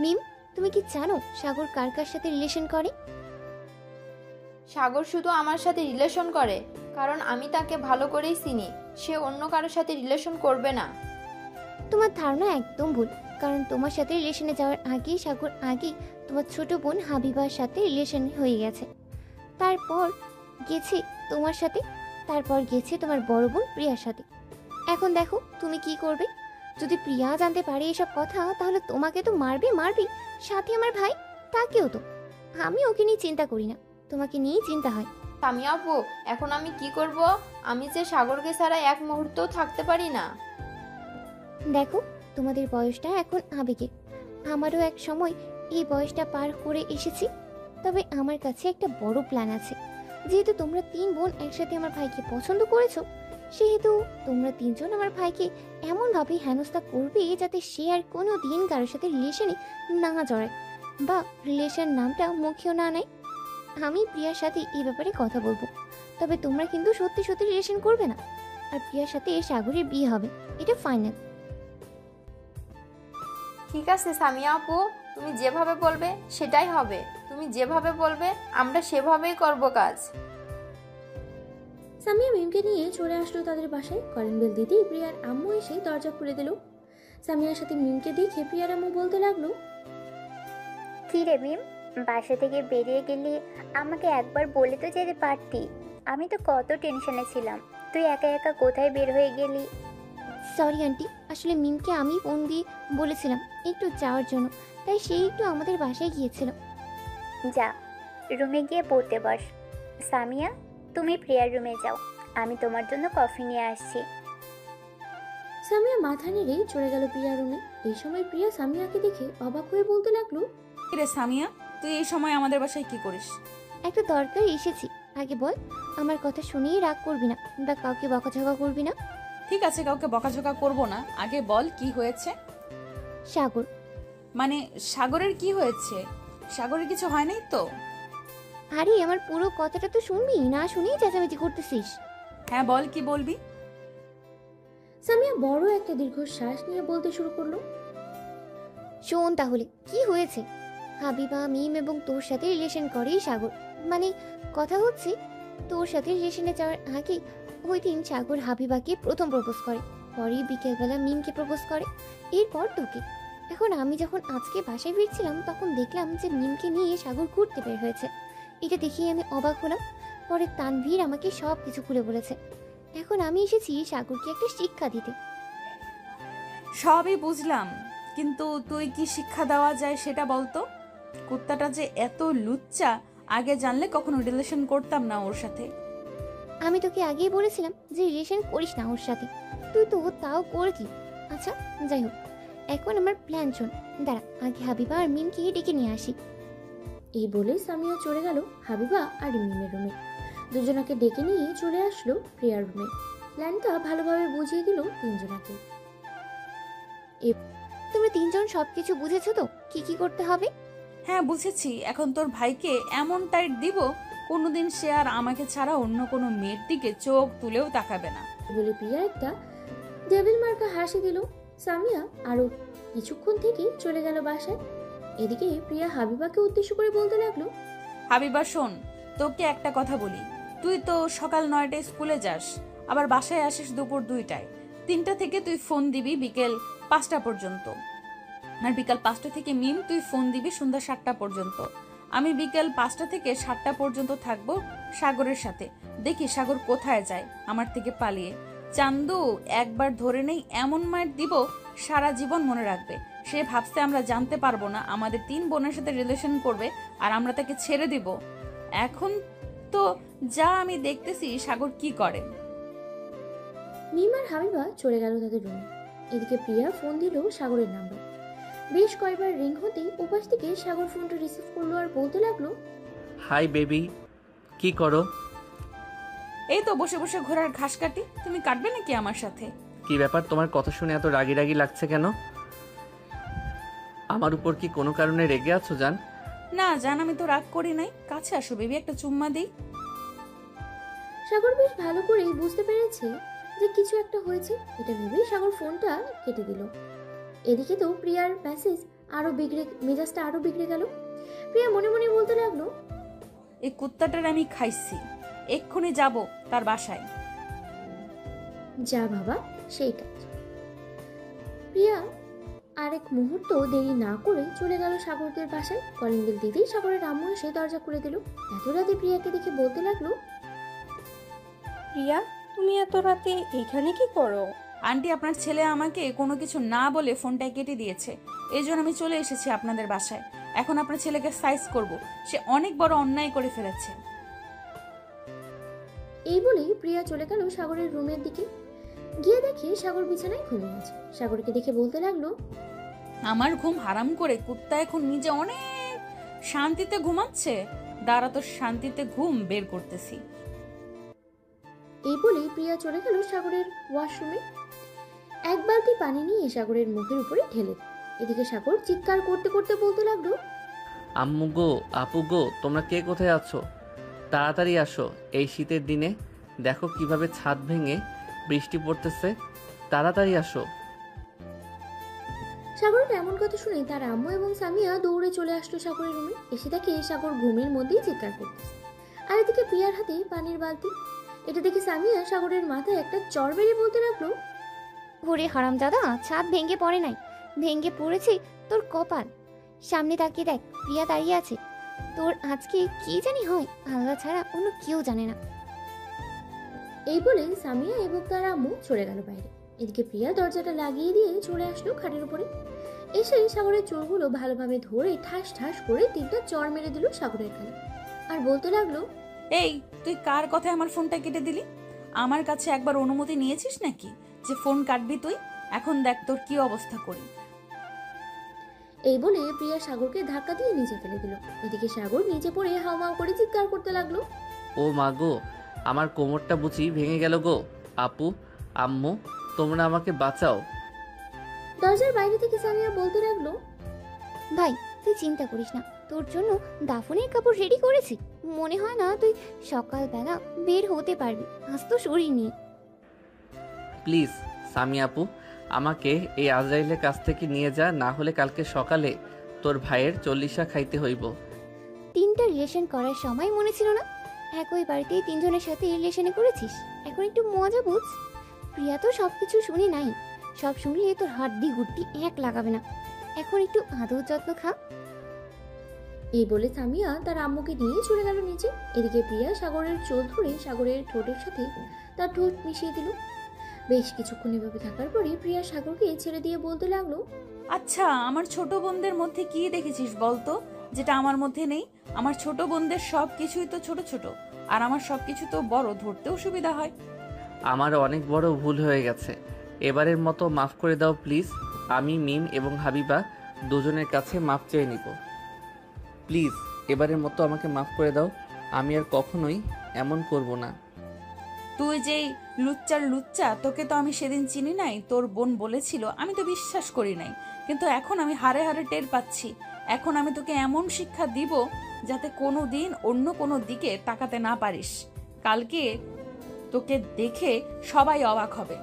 মিম, তুমি কি জানো সাগর কার কার সাথে রিলেশন করে? সাগর শুধু আমার সাথে রিলেশন করে কারণ আমি তাকে ভালো করেই চিনি। সে অন্য কারোর সাথে রিলেশন করবে না। তোমার ধারণা একদম ভুল, কারণ তোমার সাথে রিলেশনে যাওয়ার আগেই সাগর তোমার ছোট বোন হাবিবার সাথে রিলেশন হয়ে গেছে। তারপর গেছে তোমার সাথে, তারপর গেছে তোমার বড় বোন প্রিয়ার সাথে। এখন দেখো তুমি কি করবে। যদি প্রিয়া জানতে পারে এসব কথা তাহলে তোমাকে তো মারবে, সাথে আমার ভাই, তাকেও তো। আমি ওকে নিয়ে চিন্তা করি না, তোমাকে নিয়েই চিন্তা হয়। সামিয়া আপু, এখন আমি কি করব? আমি যে সাগরকে ছাড়া এক মুহূর্তও থাকতে পারি না। দেখো, তোমাদের বয়সটা এখন আবেগে, আমারও এক সময় এই বয়সটা পার করে এসেছি। তবে আমার কাছে একটা বড় প্ল্যান আছে। যেহেতু তোমরা 3 বোন একসাথে আমার ভাইকে পছন্দ করেছো, সেহেতু তোমরা 3 জন আমার ভাইকে এমনভাবে হেনস্থা করবে যাতে সে আর কোনো দিন কারোর সাথে রিলেশনে না জড়ায় বা রিলেশন নামটা মুখেও না নেয়। আমি প্রিয়ার সাথে এই ব্যাপারে কথা বলবো, তবে তোমরা কিন্তু সত্যি সত্যি রিলেশন করবে না। আর প্রিয়ার সাথে সাগরের বিয়ে হবে, এটা ফাইনাল। ঠিক আছে সামিয়া আপু, তুমি যেভাবে বলবে সেটাই হবে। তুমি যেভাবে বলবে আমরা সেভাবেই করব কাজ। সামিয়া মিমকে নিয়ে চলে আসলো তাদের বাসায়। কলিং বেল দিতেই প্রিয়ার আম্মু এসে দরজা খুলে দিল। সামিয়ার সাথে মিমকে দেখে প্রিয়ার আম্মু বলতে লাগলো, কি রে মিম, বাসা থেকে বেরিয়ে গেলি আমাকে একবার বলে তো যেতে পারতি। আমি তো কত টেনশনে ছিলাম, তুই একা একা কোথায় বের হয়ে গেলি? সরি আন্টি, আসলে মিমকে আমি ফোন দিয়ে বলেছিলাম একটু যাওয়ার জন্য, তাই সেই একটু আমাদের বাসায় গিয়েছিল। যা, রুমে গিয়ে পড়তে বস। সামিয়া, তুমি প্রিয়ার রুমে যাও, আমি তোমার জন্য কফি নিয়ে আসছি। সামিয়া মাথা নেড়ে চলে গেল প্রিয়ার রুমে। এই সময় প্রিয়া সামিয়াকে দেখে অবাক হয়ে বলতে লাগলো, রে সামিয়া, তুই এই সময় আমাদের বাসায় কি করিস? একটা দরকার এসেছি, আগে বল। আমার কথা শুনেই রাগ করবি না বা কাউকে বকাঝকা করবি না। ঠিক আছে, কাউকে বকাঝকা করবো না, আগে বল কি হয়েছে। সাগর। মানে সাগরের কি হয়েছে? সাগরের কিছু হয় নাই তো? আরে আমার পুরো কথাটা তো শুনবি, না শুনেই চেঁচামেচি করতেছিস। হ্যাঁ বল, কি বলবি? সামিয়া বড় একটা দীর্ঘশ্বাস নিয়ে বলতে শুরু করলো। শোন তাহলে কি হয়েছে। হাবিবা, মিম এবং তোর সাথে রিলেশন করে সাগর। মানে কথা হচ্ছে তোর সাথে রিলেশনে যাওয়ার আগে ওই দিন সাগর হাবিবাকে প্রথম প্রপোজ করে, পরে বিকেলবেলা মিমকে প্রপোজ করে, এরপর তোকে। এখন আমি যখন আজকে বাসায় ফিরছিলাম তখন দেখলাম যে মিমকে নিয়ে সাগর ঘুরতে বের হয়েছে। এটা দেখেই আমি অবাক হলাম। পরে তানভীর আমাকে সব কিছু খুলে বলেছে। এখন আমি এসেছি সাগরকে একটা শিক্ষা দিতে। সবই বুঝলাম, কিন্তু তুই কি শিক্ষা দেওয়া যায় সেটা বলতো। কুত্তাটা যে এত লুচ্চা, আগে জানলে কখনো রিলেশন করতাম না ওর সাথে। আমি তোকে আগেই বলেছিলাম যে রিলেশন করিস না ওর সাথে, তুই তো তাও করেছি। আচ্ছা যাই হোক, এখন আমার প্ল্যান শোন। দাঁড়া, আগে হাবিবা আর মিমকে ডেকে নিয়ে আসি। এই বলে সামিয়া চলে গেল হাবিবা আর মিমের রুমে। দুজনাকে ডেকে নিয়ে চলে আসলো প্রিয়ার রুমে। প্ল্যানটা ভালোভাবে বুঝিয়ে দিল তিনজনাকে। তোমরা তিনজন সবকিছু বুঝেছো তো কি কি করতে হবে? হ্যাঁ বুঝেছি। এখন তোর ভাইকে এমন টাইট দিব কোনোদিন সে আর আমাকে ছাড়া অন্য কোনো মেয়ের দিকে চোখ তুলেও তাকাবে না বলে প্রিয়া একটা ডেভিল মার্কা হাসি দিল। সামিয়া আরো কিছুক্ষণ থেকে চলে গেল বাসায়। এদিকে প্রিয়া হাবিবাকে উদ্দেশ্য করে বলতে লাগলো, হাবিবা শোন, তোকে একটা কথা বলি। তুই তো সকাল 9টায় স্কুলে যাস, আবার বাসায় আসিস দুপুর 2টায়। 3টা থেকে তুই ফোন দিবি বিকেল 5টা পর্যন্ত, আর বিকাল 5টা থেকে মিম তুই ফোন দিবি সন্ধ্যা 7টা পর্যন্ত। আমি বিকেল 5টা থেকে 7টা পর্যন্ত থাকবো সাগরের সাথে। দেখি সাগর কোথায় যায় আমার থেকে পালিয়ে। চান্দু একবার ধরে নেই এমন মায়ের দিব সারা জীবন মনে রাখবে। সে ভাবছে আমরা জানতে পারবো না আমাদের 3 বোনের সাথে রিলেশন করবে আর আমরা তাকে ছেড়ে দিব। এখন তো যা আমি দেখতেছি সাগর কি করে। মিম আর হাবিবা চলে গেল তাদের রুমে। এদিকে প্রিয়া ফোন দিল সাগরের নাম্বার। বেশ কয়েকবার রিং হতেই ওপাশ থেকে সাগর ফোনটা রিসিভ করলো আর বলতে লাগলো, হাই বেবি, কি করো? এই তো বসে বসে ঘোড়ার ঘাস কাটি। তুমি কাটবে নাকি আমার সাথে? কি ব্যাপার, তোমার কথা শুনে এত রাগি রাগি লাগছে কেন? আমার উপর কি কোনো কারণে রেগে আছো জান? না জান, আমি তো রাগ করি নাই। কাছে আসো বেবি, একটা চুম্মা দিই। সাগর বেশ ভালো করেই বুঝতে পেরেছে যে কিছু একটা হয়েছে। এটা ভেবেই সাগর ফোনটা কেটে দিল। এদিকে তো প্রিয়ার মেসেজ মেজাজটা আরো বিগড়ে গেল। প্রিয়া মনে মনে বলতে লাগলো, এই কুত্তাটার আমি খাইছি, এক্ষুনি যাব তার বাসায়। যা বাবা সেই কাজ। প্রিয়া আরেক মুহূর্ত দেরি না করে চলে গেল সাগরদের বাসায়। কলিং বেল দিতেই সাগরের আম্মু এসে দরজা খুলে দিল। এত রাতে প্রিয়াকে দেখে বলতে লাগলো, প্রিয়া, তুমি এত রাতে এখানে কি করো? আন্টি, আপনার ছেলে আমাকে কোনো কিছু না বলে ফোনটা কেটে দিয়েছে, এই জন্য আমি চলে এসেছি আপনাদের বাসায়। এখন আপনার ছেলেকে সাইজ করব, সে অনেক বড় অন্যায় করে ফেলেছে। এই বলেই প্রিয়া চলে গেল সাগরের রুমের দিকে। গিয়ে দেখে সাগর বিছানায় ঘুমিয়ে আছে। সাগরকে দেখে বলতে লাগলো, আমার ঘুম হারাম করে কুত্তা এখন নিজে অনেক শান্তিতে ঘুমাচ্ছে। দাঁড়া তো শান্তিতে ঘুম বের করতেছি। এই বলেই প্রিয়া চলে গেল সাগরের ওয়াশরুমে। এক বালতি পানি নিয়ে সাগরের মুখের উপরে ঢেলে দেয়। এদিকে সাগর চিৎকার করতে করতে বলতে লাগলো, আম্মু গো, আপু গো, তোমরা কে কোথায় আছো? তাড়াতাড়ি আসো। এই শীতের দিনে দেখো কিভাবে ছাদ ভেঙে বৃষ্টি পড়তেছে, তাড়াতাড়ি আসো। সাগরের এমন কথা শুনে তার আম্মু এবং সামিয়া দৌড়ে চলে আসলো সাগরের রুমে। এসে দেখে সাগর ঘুমের মধ্যেই চিৎকার করতেছে, আর এদিকে প্রিয়ার হাতে পানির বালতি। এটা দেখে সামিয়া সাগরের মাথায় একটা চর মেরে বলতে লাগলো, ওরে হারামজাদা, ছাদ ভেঙে পড়ে নাই, ভেঙে পড়েছে তোর কপাল। সামনে তাকিয়ে দেখ, প্রিয়া দাঁড়িয়ে আছে। তোর আজকে কি জানি হয়, আল্লাহ ছাড়া অন্য কেউ জানে না। এই বলে সামিয়া এবং তার আম্মু চলে গেল বাইরে। এদিকে প্রিয়া দরজাটা লাগিয়ে দিয়ে চলে আসলো খাটের উপরে। এসে সাগরের চোরগুলো ভালোভাবে ধরে ঠাস ঠাস করে 3টা চর মেরে দিল সাগরের গালে, আর বলতে লাগলো, এই তুই কার কথায় আমার ফোনটা কেটে দিলি? আমার কাছে একবার অনুমতি নিয়েছিস নাকি যে ফোন কাটবি তুই? এখন দেখ তোর কি অবস্থা করি। এই বলে প্রিয়া সাগরকে ধাক্কা দিয়ে নিচে ফেলে দিল। এদিকে সাগর নিচে পড়ে হাউমাউ করে চিৎকার করতে লাগলো, ও মা গো, আমার কোমরটা বুঝি ভেঙে গেল গো। আপু, আম্মু, তোমরা আমাকে বাঁচাও। দরজার বাইরে থেকে সামিয়া বলতে লাগলো, ভাই তুই চিন্তা করিস না, তোর জন্য দাফনের কাপড় রেডি করেছি। মনে হয় না তুই সকালবেলা বের হতে পারবি আজ তো শরীর নিয়ে। প্লিজ সামিয়া আপু, আমাকে এই আজরাইলের কাছ থেকে নিয়ে যা, না হলে কালকে সকালে তোর ভাইয়ের 40 খাইতে হইব। 3টা রিলেশন করার সময় মনে ছিল না একই বাড়িতে 3জনের সাথে রিলেশনে করেছিস? এখন একটু মজা বুঝ। প্রিয়া তো সবকিছু শুনে নাই, সব শুনলে তোর হাড্ডি গুড্ডি এক লাগাবে না। এখন একটু আদর যত্ন খা। এই বলে সামিয়া তার আম্মুকে নিয়ে চলে গেল নিচে। এদিকে প্রিয়া সাগরের চোখ ধরে সাগরের ঠোঁটের সাথে তার ঠোঁট মিশিয়ে দিল। বেশ কিছুক্ষণ এভাবে থাকার পরে প্রিয়া সাগরকে ছেড়ে দিয়ে বলতে লাগলো, আচ্ছা, আমার ছোট বোনদের মধ্যে কি দেখেছিস বলতো, যেটা আমার মধ্যে নেই? আমার ছোট বোনদের সব কিছুই তো ছোট ছোট, আর আমার সব কিছু তো বড়, ধরতেও সুবিধা হয়। আমার অনেক বড় ভুল হয়ে গেছে, এবারের মতো মাফ করে দাও প্লিজ। আমি মিম এবং হাবিবা দুজনের কাছে মাফ চেয়ে নিব। প্লিজ এবারের মতো আমাকে মাফ করে দাও, আমি আর কখনোই এমন করব না। তুই যেই লুচ্চার লুচ্চা, তোকে তো আমি সেদিন চিনি নাই, তোর বোন বলেছিল, আমি তো বিশ্বাস করি নাই, কিন্তু এখন আমি হারে হারে টের পাচ্ছি। এখন আমি তোকে এমন শিক্ষা দিব যাতে কোনো দিন অন্য কোনো দিকে তাকাতে না পারিস। কালকে তোকে দেখে সবাই অবাক হবে।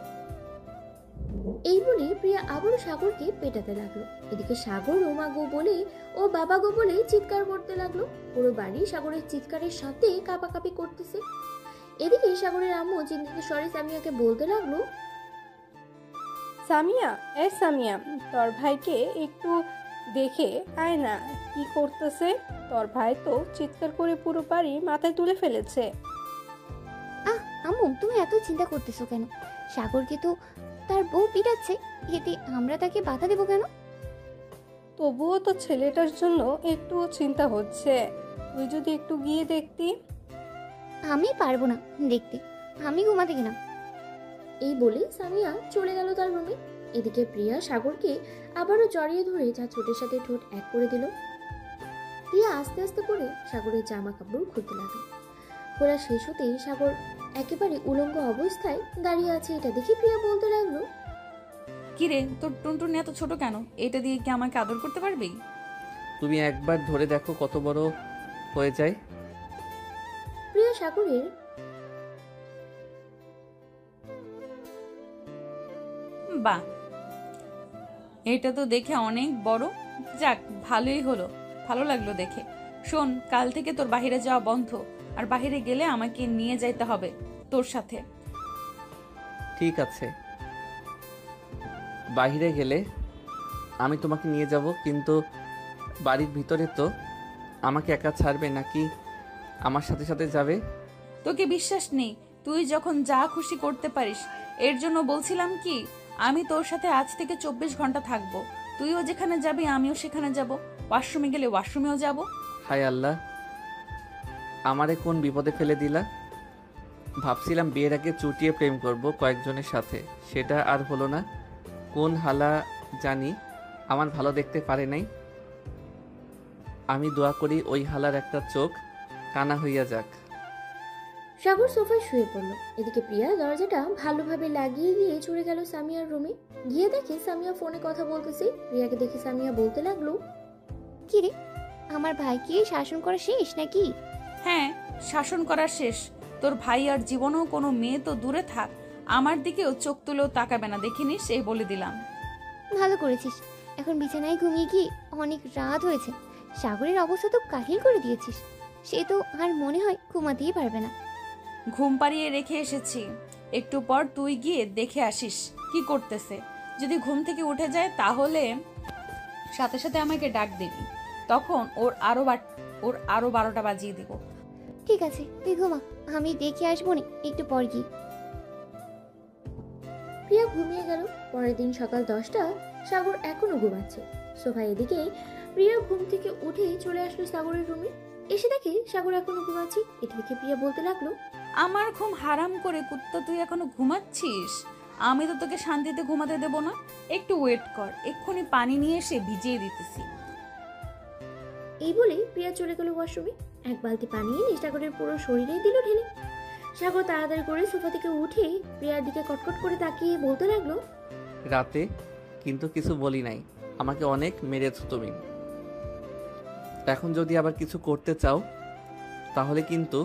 এই বলে প্রিয়া আবারও সাগরকে পেটাতে লাগলো। এদিকে সাগর ও মা গো বলে ও বাবা গো বলে চিৎকার করতে লাগলো। পুরো বাড়ি সাগরের চিৎকারের সাথে কাঁপাকাঁপি করতেছে। এদিকে সাগরের আম্মু চিন্তিত স্বরে সামিয়াকে বলতে লাগলো, সামিয়া, সামিয়া, তোর ভাইকে একটু দেখে আয় না, কি করতেছে? তোর ভাই তো চিৎকার করে পুরো বাড়ি মাথায় তুলে ফেলেছে। আম্মু তুমি এত চিন্তা করতেছো কেন? সাগরকে তো তার বউ পিটাচ্ছে, এতে আমরা তাকে বাধা দেবো কেন? তবুও তো ছেলেটার জন্য একটু চিন্তা হচ্ছে, তুই যদি একটু গিয়ে দেখতি। আমি পারবো না দেখতে, আমি ঘুমাতে গেলাম। এই বলে সামিয়া চলে গেল তার রুমে। এদিকে প্রিয়া সাগরকে আবারও জড়িয়ে ধরে তার ঠোঁটের সাথে ঠোঁট এক করে দিল। প্রিয়া আস্তে আস্তে করে সাগরের জামা কাপড় খুলতে লাগলো। খোলা শেষ হতেই সাগর একেবারে উলঙ্গ অবস্থায় দাঁড়িয়ে আছে। এটা দেখে প্রিয়া বলতে লাগলো, কিরে, তোর টুনটুনি এত ছোট কেন? এটা দিয়ে কি আমাকে আদর করতে পারবি? তুমি একবার ধরে দেখো কত বড় হয়ে যায়। প্রিয়া সাগরের বাহ, এটা তো দেখে অনেক বড়। যাক, ভালোই হলো, ভালো লাগলো দেখে। শোন, কাল থেকে তোর বাহিরে যাওয়া বন্ধ, আর বাহিরে গেলে আমাকে নিয়ে যাইতে হবে তোর সাথে। ঠিক আছে, বাইরে গেলে আমি তোমাকে নিয়ে যাব, কিন্তু বাড়ির ভিতরে তো আমাকে একা ছাড়বে নাকি আমার সাথে সাথে যাবে? তোকে বিশ্বাস নেই, তুই যখন যা খুশি করতে পারিস। এর জন্য বলছিলাম কি, আমি তোর সাথে আজ থেকে 24 ঘন্টা থাকবো। তুইও যেখানে যাবি আমিও সেখানে যাব, ওয়াশরুমে গেলে ওয়াশরুমেও যাব। হায় আল্লাহ, আমারে কোন বিপদে ফেলে দিলা। ভাবছিলাম বিয়ের আগে চুটিয়ে প্রেম করব কয়েকজনের সাথে, সেটা আর হলো না। কোন হালা জানি আমার ভালো দেখতে পারে নাই। আমি দোয়া করি ওই হালার একটা চোখ কানা হইয়া যাক। সাগর সোফায় শুয়ে পড়লো। এদিকে প্রিয়া দরজাটা ভালোভাবে লাগিয়ে দিয়ে চলে গেল সামিয়ার রুমে। গিয়ে দেখে সামিয়া ফোনে কথা বলতেছে। প্রিয়াকে দেখে সামিয়া বলতে লাগলো, কি রে, আমার ভাইকে শাসন করা শেষ নাকি? হ্যাঁ, শাসন করা শেষ। তোর ভাই আর জীবনেও কোনো মেয়ে তো দূরে থাক, আমার দিকেও চোখ তুলেও তাকাবে না, দেখিনিস, এই বলে দিলাম। ভালো করেছিস, এখন বিছানায় ঘুমিয়ে গিয়ে অনেক রাত হয়েছে। সাগরের অবস্থা তো কাহিল করে দিয়েছিস, সে তো আর মনে হয় ঘুমাতেই পারবে না। ঘুম পাড়িয়ে রেখে এসেছি, একটু পর তুই গিয়ে দেখে আসিস কি করতেছে। যদি ঘুম থেকে উঠে যায় তাহলে সাথে সাথে আমাকে ডাক দিবি, তখন ওর আরো 12টা বাজিয়ে দিব। ঠিক আছে, তুই ঘুমা, আমি দেখে আসবো নি একটু পর গিয়ে। প্রিয়া ঘুমিয়ে গেল। পরের দিন সকাল 10টা, সাগর এখনো ঘুমাচ্ছে সোফায়। এদিকে প্রিয়া ঘুম থেকে উঠে চলে আসলো সাগরের রুমে। এসে দেখে সাগর এখনো ঘুমাচ্ছে। এটা দেখে প্রিয়া বলতে লাগলো, আমার ঘুম হারাম করে কুত্তা, তুই এখনো ঘুমাচ্ছিস? আমি তো তোকে শান্তিতে ঘুমাতে দেব না, একটু ওয়েট কর, এক্ষুনি পানি নিয়ে এসে ভিজিয়ে দিতেছি। এই বলে প্রিয়া চলে গেল ওয়াশরুমে। এক বালতি পানি এনে সাগরের পুরো শরীরে দিল ঢেলে। সাগর তাড়াতাড়ি করে সোফা থেকে উঠে প্রিয়ার দিকে কটকট করে তাকিয়ে বলতে লাগলো, রাতে কিন্তু কিছু বলি নাই, আমাকে অনেক মেরেছো তুমি। এখন যদি আবার কিছু করতে চাও তাহলে কিন্তু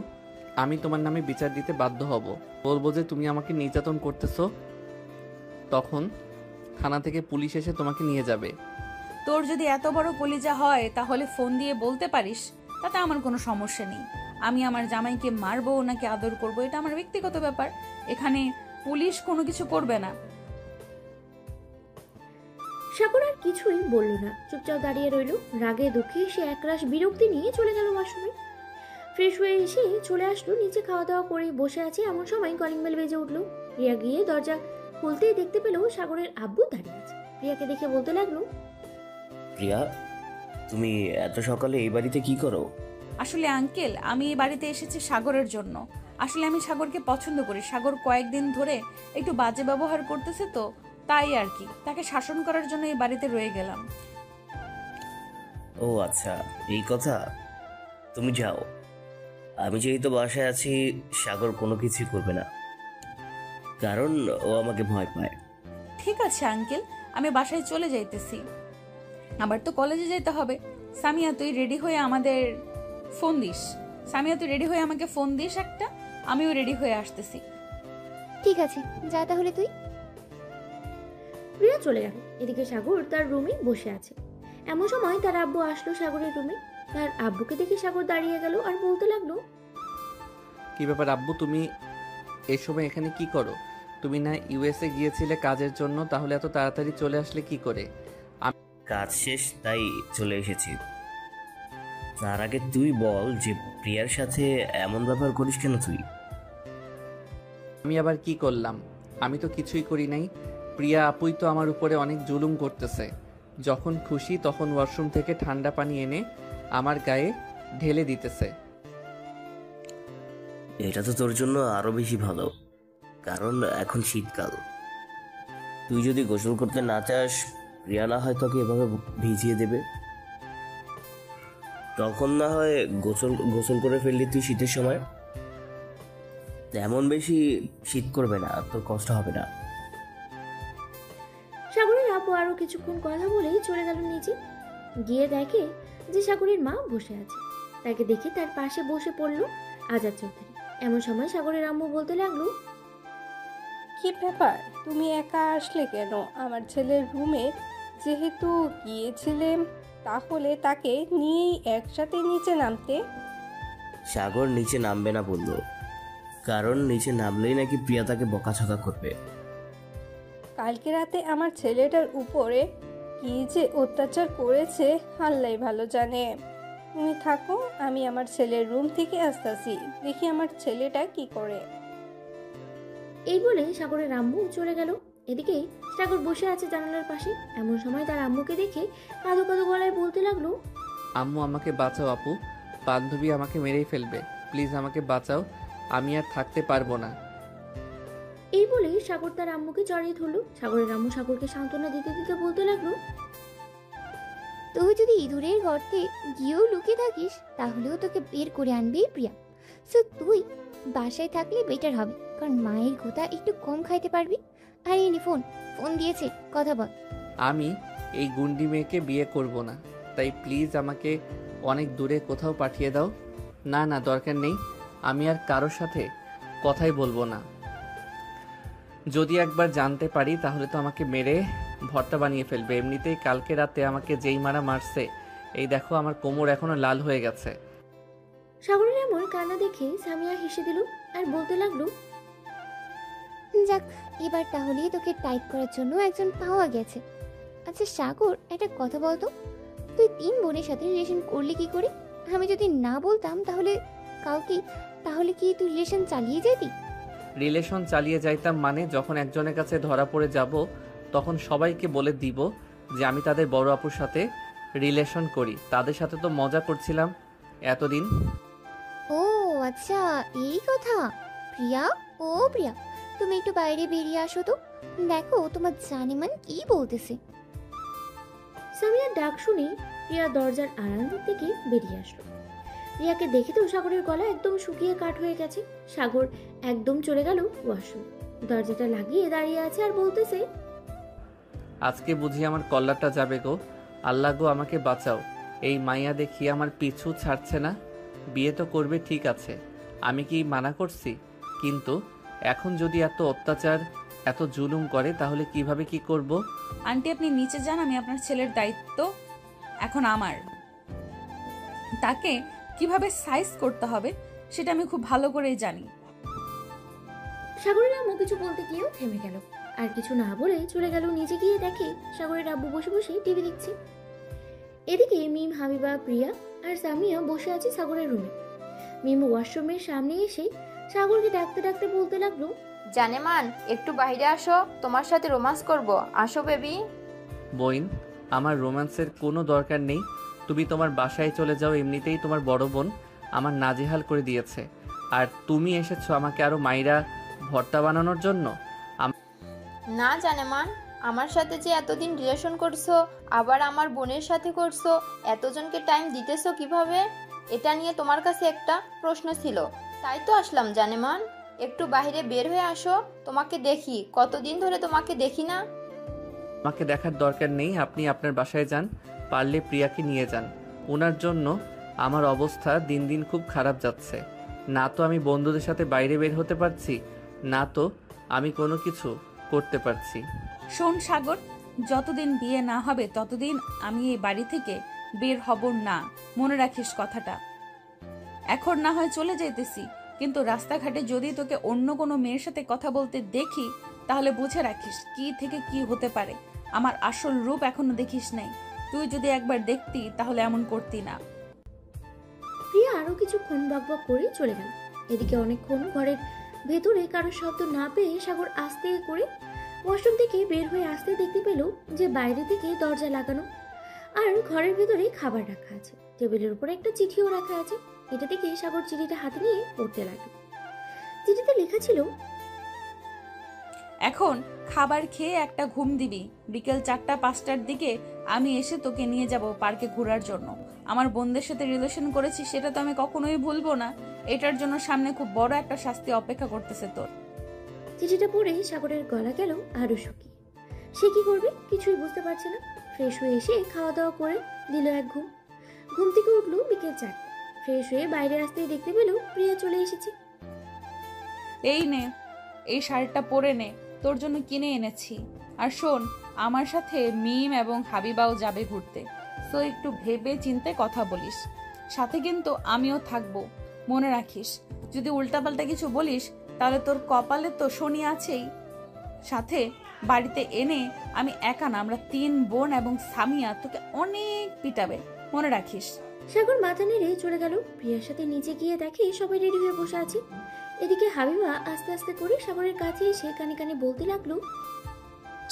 আমি তোমার নামে বিচার দিতে বাধ্য হব। বলবো যে তুমি আমাকে নির্যাতন করতেছো, তখন থানা থেকে পুলিশ এসে তোমাকে নিয়ে যাবে। তোর যদি এত বড় কলিজা হয় তাহলে ফোন দিয়ে বলতে পারিস, তাতে আমার কোনো সমস্যা নেই। আমি আমার জামাইকে মারবো নাকি আদর করবো এটা আমার ব্যক্তিগত ব্যাপার, এখানে পুলিশ কোনো কিছু করবে না। সাগর আর কিছুই বলল না, চুপচাপ দাঁড়িয়ে রইল। রাগে দুঃখে সে একরাশ বিরক্তি নিয়ে চলে গেল ওয়াশরুমে। ফ্রেশ হয়ে এসে চলে আসলো নিচে, খাওয়া দাওয়া করে বসে আছে এমন সময় কলিং বেল বেজে উঠলো। প্রিয়া গিয়ে দরজা খুলতেই দেখতে পেল সাগরের আব্বু দাঁড়িয়ে আছে। প্রিয়াকে দেখে বলতে লাগলো, প্রিয়া, তুমি এত সকালে এই বাড়িতে কি করো? আসলে আঙ্কেল, আমি এই বাড়িতে এসেছি সাগরের জন্য। আসলে আমি সাগরকে পছন্দ করি। সাগর কয়েকদিন ধরে একটু বাজে ব্যবহার করতেছে, তো তাই আর কি, তাকে শাসন করার জন্য এই বাড়িতে রয়ে গেলাম। ও আচ্ছা, এই কথা। তুমি যাও, আমি যেহেতু বাসায় আছি সাগর কোনো কিছুই করবে না, কারণ ও আমাকে ভয় পায়। ঠিক আছে আঙ্কেল, আমি বাসায় চলে যাইতেছি, আবার তো কলেজে যেতে হবে। সামিয়া, তুই রেডি হয়ে আমাদের ফোন দিস। সামিয়া, তুই রেডি হয়ে আমাকে ফোন দিস একটা, আমিও রেডি হয়ে আসতেছি। ঠিক আছে, যা তাহলে তুই। প্রিয়া চলে গেল। এদিকে সাগর তার রুমে বসে আছে। এমন সময় তার আব্বু আসলো সাগরের রুমে। তার আব্বুকে দেখে সাগর দাঁড়িয়ে গেল আর বলতে লাগলো, কি ব্যাপার আব্বু, তুমি এই সময় এখানে কি করো? তুমি না ইউএসএ গিয়েছিলে কাজের জন্য, তাহলে এত তাড়াতাড়ি চলে আসলে কি করে? কাজ শেষ তাই চলে এসেছি। তার আগে তুই বল যে প্রিয়ার সাথে এমন ব্যবহার করিস কেন তুই? আমি আবার কি করলাম? আমি তো কিছুই করি নাই। প্রিয়া আপুই তো আমার উপরে অনেক জুলুম করতেছে। যখন খুশি তখন ওয়াশরুম থেকে ঠান্ডা পানি এনে আমার গায়ে ঢেলে দিতেছে। এটা তো তোর জন্য আরো বেশি ভালো, কারণ এখন শীতকাল। তুই যদি গোসল করতে না চাস, প্রিয়া না হয় তোকে এভাবে ভিজিয়ে দেবে। তখন না হয় গোসল করে ফেললি তুই শীতের সময়, তেমন বেশি শীত করবে না, তোর কষ্ট হবে না। সাগরের আব্বু আরো কিছুক্ষণ কথা বলেই চলে গেল নিচে। গিয়ে দেখে যে সাগরের মা বসে আছে। তাকে দেখে তার পাশে বসে পড়লো আজাদ চৌধুরী। এমন সময় সাগরের আম্মু বলতে লাগলো, কি ব্যাপার, তুমি একা আসলে কেন? আমার ছেলের রুমে যেহেতু গিয়েছিলেন, তাহলে তাকে নিয়েই একসাথে নিচে নামতে। সাগর নিচে নামবে না বললো, কারণ নিচে নামলেই নাকি প্রিয়া তাকে বকাঝকা করবে। কালকে রাতে আমার ছেলেটার উপরে কি যে অত্যাচার করেছে আল্লাহই ভালো জানে। তুমি থাকো, আমি আমার ছেলের রুম থেকে আসতেছি, দেখি আমার ছেলেটা কি করে। এই বলে সাগরের আম্মু চলে গেল। এদিকে সাগর বসে আছে জানালার পাশে। এমন সময় তার আম্মুকে দেখে কাঁদো কাঁদো গলায় বলতে লাগলো, আম্মু আমাকে বাঁচাও আপু, বান্ধবী আমাকে মেরেই ফেলবে, প্লিজ আমাকে বাঁচাও, আমি আর থাকতে পারবো না। এই বলে সাগর তার আম্মুকে জড়িয়ে ধরলো। সাগরের আম্মু সাগরকে সান্ত্বনা দিতে দিতে বলতে লাগলো, তুই যদি ইঁদুরের গর্তে গিয়েও লুকিয়ে থাকিস তাহলেও তোকে বের করে আনবে প্রিয়া। সো তুই বাসায় থাকলে বেটার হবে, কারণ মায়ের গোতা একটু কম খাইতে পারবি। আর এই ফোন দিয়েছে, কথা বল। আমি এই গুন্ডি মেয়েকে বিয়ে করব না, তাই প্লিজ আমাকে অনেক দূরে কোথাও পাঠিয়ে দাও। না না, দরকার নেই, আমি আর কারোর সাথে কথাই বলবো না। যদি একবার জানতে পারি তাহলে তো আমাকে মেরে ভর্তা বানিয়ে ফেলবে। এমনিতেই কালকে রাতে আমাকে যেই মারা মারছে, এই দেখো আমার কোমর এখনো লাল হয়ে গেছে। সাগরের এমন কান্না দেখে সামিয়া হেসে দিল আর বলতে লাগলো, যাক, এবার তাহলে তোকে টাইট করার জন্য একজন পাওয়া গেছে। আচ্ছা সাগর, একটা কথা বলতো, তুই 3 বোনের সাথে রিলেশন করলি কি করে? আমি যদি না বলতাম তাহলে কি তুই রিলেশন চালিয়ে যেতি? রিলেশন চালিয়ে যাইতাম মানে যখন একজনের কাছে ধরা পড়ে যাব তখন সবাইকে বলে দিব যে আমি তাদের বড় আপুর সাথে রিলেশন করি। তাদের সাথে তো মজা করছিলাম এতদিন। ও আচ্ছা, এই কথা। প্রিয়া, ও প্রিয়া, তুমি একটু বাইরে বেরিয়ে আসো তো, দেখো তোমার জানেমান কি বলতেছে। সামিয়ার ডাক শুনে প্রিয়া দরজার আড়াল থেকে বেরিয়ে আসলো। প্রিয়াকে দেখে তো সাগরের গলা একদম শুকিয়ে কাঠ হয়ে গেছে। সাগর একদম চলে গেল ওয়াশরুম, দরজাটা লাগিয়ে দাঁড়িয়ে আছে আর বলতেছে, আজকে বুঝি আমার কল্লাটা যাবে গো। আল্লাহ গো আমাকে বাঁচাও। এই মাইয়া দেখি আমার পিছু ছাড়ছে না। বিয়ে তো করবে ঠিক আছে, আমি কি মানা করছি? কিন্তু এখন যদি এত অত্যাচার এত জুলুম করে তাহলে কিভাবে কি করব? আন্টি আপনি নিচে যান, আমি আপনার ছেলের দায়িত্ব এখন আমার। তাকে কিভাবে সাইজ করতে হবে সেটা আমি খুব ভালো করেই জানি। সাগরের আম্মু কিছু বলতে গিয়েও থেমে গেল, আর কিছু না বলে চলে গেল নিচে। গিয়ে দেখে সাগরের আব্বু বসে বসে টিভি দেখছে। এদিকে মিম, হাবিবা, প্রিয়া আর সামিয়া বসে আছে সাগরের রুমে। মিম ওয়াশরুমের সামনে এসে সাগরকে ডাকতে ডাকতে বলতে লাগলো, জানেমান একটু বাইরে আসো, তোমার সাথে রোমান্স করব, আসো বেবি। বইন, আমার রোম্যান্সের কোনো দরকার নেই। তুমি তোমার বাসায় চলে যাও, এমনিতেই তোমার বড় বোন আমার নাজেহাল করে দিয়েছে। আর তুমি এসেছো আমাকে আরো মাইরা ভর্তা বানানোর জন্য। না জানেমান, আমার সাথে যে এতদিন রিলেশন করছো, আবার আমার বোনের সাথে করছো, এতজনকে টাইম দিতেছো কিভাবে? এটা নিয়ে তোমার কাছে একটা প্রশ্ন ছিল, তাই তো আসলাম জানেমান। একটু বাইরে বের হয়ে আসো, তোমাকে দেখি, কতদিন ধরে তোমাকে দেখি না। আমাকে দেখার দরকার নেই, আপনি আপনার বাসায় যান, পারলে প্রিয়াকে নিয়ে যান। ওনার জন্য আমার অবস্থা দিন দিন খুব খারাপ যাচ্ছে। না তো আমি বন্ধুদের সাথে বাইরে বের হতে পারছি, না তো আমি কোনো কিছু করতে পারছি। শোন সাগর, যতদিন বিয়ে না হবে ততদিন আমি এই বাড়ি থেকে বের হব না, মনে রাখিস কথাটা। এখন না হয় চলে যেতেছি, কিন্তু রাস্তাঘাটে যদি তোকে অন্য কোনো মেয়ের সাথে কথা বলতে দেখি তাহলে বুঝে রাখিস কি থেকে কি হতে পারে। আমার আসল রূপ এখনো দেখিস নাই, তুই যদি একবার দেখতি তাহলে এমন করতি না। প্রিয়া আরো কিছুক্ষণ বকবক করে চলে গেল। এদিকে অনেকক্ষণ ঘরের ভেতরে কারো শব্দ না পেয়ে সাগর আস্তে করে ওয়াশরুম থেকে বের হয়ে আসতে দেখতে পেল যে বাইরে থেকে দরজা লাগানো, আর ঘরের ভেতরে খাবার রাখা আছে। টেবিলের উপরে একটা চিঠিও রাখা আছে। এটা দেখে সাগর চিঠিটা হাতে নিয়ে পড়তে লাগলো। চিঠিতে লেখা ছিল, এখন খাবার খেয়ে একটা ঘুম দিবি, বিকেল 4টা-5টার দিকে আমি এসে তোকে নিয়ে যাব পার্কে ঘোরার জন্য। আমার বোনদের সাথে রিলেশন করেছি সেটা তো আমি কখনোই ভুলবো না। এটার জন্য সামনে খুব বড় একটা শাস্তি অপেক্ষা করতেছে তোর। চিঠিটা পড়ে সাগরের গলা গেল আরো শুকিয়ে। সে কি করবে কিছুই বুঝতে পারছে না। ফ্রেশ হয়ে এসে খাওয়া দাওয়া করে দিল এক ঘুম। ঘুম থেকে উঠলো বিকেল 4টা। ফ্রেশ হয়ে বাইরে আসতেই দেখতে পেল প্রিয়া চলে এসেছে। এই নে, এই শাড়িটা পরে নে, তোর জন্য কিনে এনেছি। আর শোন, আমার সাথে মিম এবং হাবিবাও যাবে ঘুরতে, তো একটু ভেবে চিন্তে কথা বলিস। সাথে কিন্তু আমিও থাকবো, মনে রাখিস। যদি উল্টাপাল্টা কিছু বলিস তাহলে তোর কপালে তো শনি আছেই। সাথে বাড়িতে এনে আমি একা না, আমরা 3 বোন এবং সামিয়া তোকে অনেক পিটাবে, মনে রাখিস। সাগর মাথা নেড়ে চলে গেল। প্রিয়ার সাথে নিচে গিয়ে দেখে সবাই রেডি হয়ে বসে আছে। এদিকে হাবিবা আস্তে আস্তে করে সাগরের কাছে এসে কানে কানে বলতে লাগলো,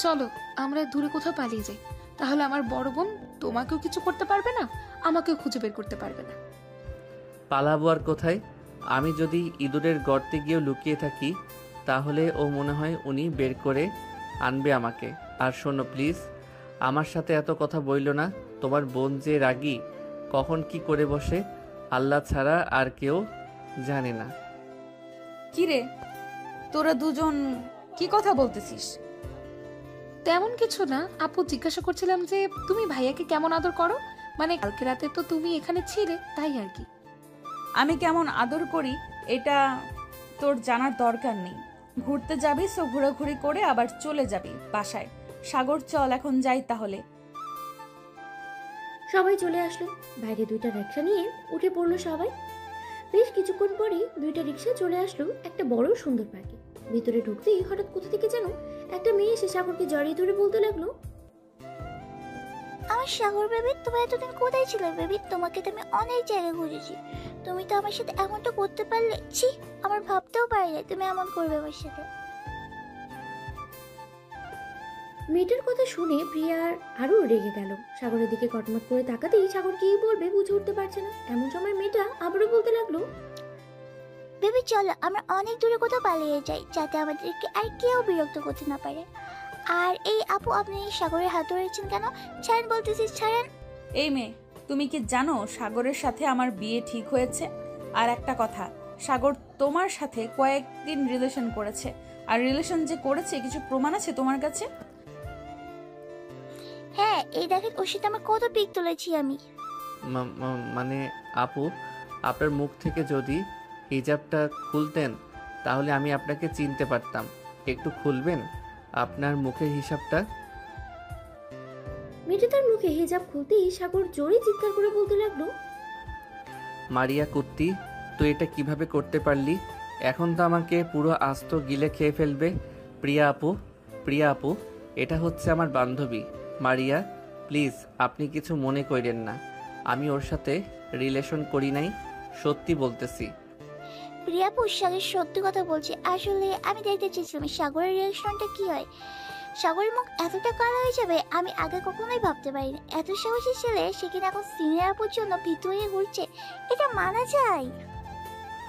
চলো আমরা দূরে কোথাও পালিয়ে যাই, তাহলে আমার বড় বোন তোমাকেও কিছু করতে পারবে না, আমাকেও খুঁজে বের করতে পারবে না। পালাবো আর কোথায়? আমি যদি ইঁদুরের গর্তে গিয়েও লুকিয়ে থাকি তাহলে ও মনে হয় উনি বের করে আনবে আমাকে। আর শোনো প্লিজ, আমার সাথে এত কথা বইলো না। তোমার বোন যে রাগী, কখন কি করে বসে আল্লাহ ছাড়া আর কেউ জানে না। কিরে, তোরা দুজন কি কথা বলতেছিস? তেমন কিছু না আপু, জিজ্ঞাসা করছিলাম যে তুমি ভাইয়াকে কেমন আদর করো, মানে কালকে রাতে তো তুমি এখানে ছিলে তাই আর কি। আমি কেমন আদর করি এটা তোর জানার দরকার নেই। ঘুরতে যাবি সো ঘোরাঘুরি করে আবার চলে যাবি বাসায়। সাগর চল এখন যাই তাহলে। সবাই চলে আসলো। বাইরে 2টা রিক্সা নিয়ে উঠে পড়লো সবাই। বেশ কিছুক্ষণ পরে 2টা রিক্সা চলে আসলো একটা বড় সুন্দর পার্কে। ভিতরে ঢুকতেই হঠাৎ কোথা থেকে যেন একটা মেয়ে এসে সাগরকে জড়িয়ে ধরে বলতে লাগলো, আমার সাগর বেবি, তুমি এতদিন কোথায় ছিলে বেবি? তোমাকে তো আমি অনেক জায়গায় ঘুরেছি, তুমি তো আমার সাথে এমনটা করতে পারলে? ছি, আমার ভাবতেও পারি না তুমি এমন করবে আমার সাথে। মেয়েটার কথা শুনে প্রিয়ার আরো রেগে গেল। সাগরের দিকে কটমট করে তাকাতেই সাগর কি বলবে বুঝে উঠতে পারছে না। এমন সময় মেয়েটা আবারও বলতে লাগলো, বেবি চলো আমরা অনেক দূরে কোথাও পালিয়ে যাই, যাতে আমাদেরকে আর কেউ বিরক্ত করতে না পারে। আর এই আপু, আপনি সাগরের হাত ধরেছেন কেন? ছাড়েন বলতেছি, ছাড়েন। এই মেয়ে, তুমি কি জানো সাগরের সাথে আমার বিয়ে ঠিক হয়েছে? আর একটা কথা, সাগর তোমার সাথে কয়েকদিন রিলেশন করেছে, আর রিলেশন যে করেছে কিছু প্রমাণ আছে তোমার কাছে? হ্যাঁ, এই দেখেন ওর সাথে আমার কত পিক তুলেছি আমি। মানে আপু, আপনার মুখ থেকে যদি হিজাবটা খুলতেন তাহলে আমি আপনাকে চিনতে পারতাম। একটু খুলবেন আপনার মুখের হিসাবটা? মেয়েটা তার মুখে হিজাব খুলতেই সাগর জোরে চিৎকার করে বলতে লাগলো, মারিয়া কুত্তি, তুই এটা কিভাবে করতে পারলি? এখন তো আমাকে পুরো আস্ত গিলে খেয়ে ফেলবে। প্রিয়া আপু, এটা হচ্ছে আমার বান্ধবী মারিয়া। প্লিজ আপনি কিছু মনে করেন না, আমি ওর সাথে রিলেশন করি নাই, সত্যি বলতেছি। প্রিয়াপুর সাথে সত্যি কথা বলছি। আসলে আমি দেখতে চেয়েছিলাম সাগরের রিয়াকশনটা কি হয়। সাগরের মুখ এতটা কালো হয়ে যাবে আমি আগে কখনোই ভাবতে পারিনি। এত সাহসী ছেলে, সে কিনা এখন সিনিয়র আপুর জন্য ভীতু হয়ে ঘুরছে, এটা মানা যায়?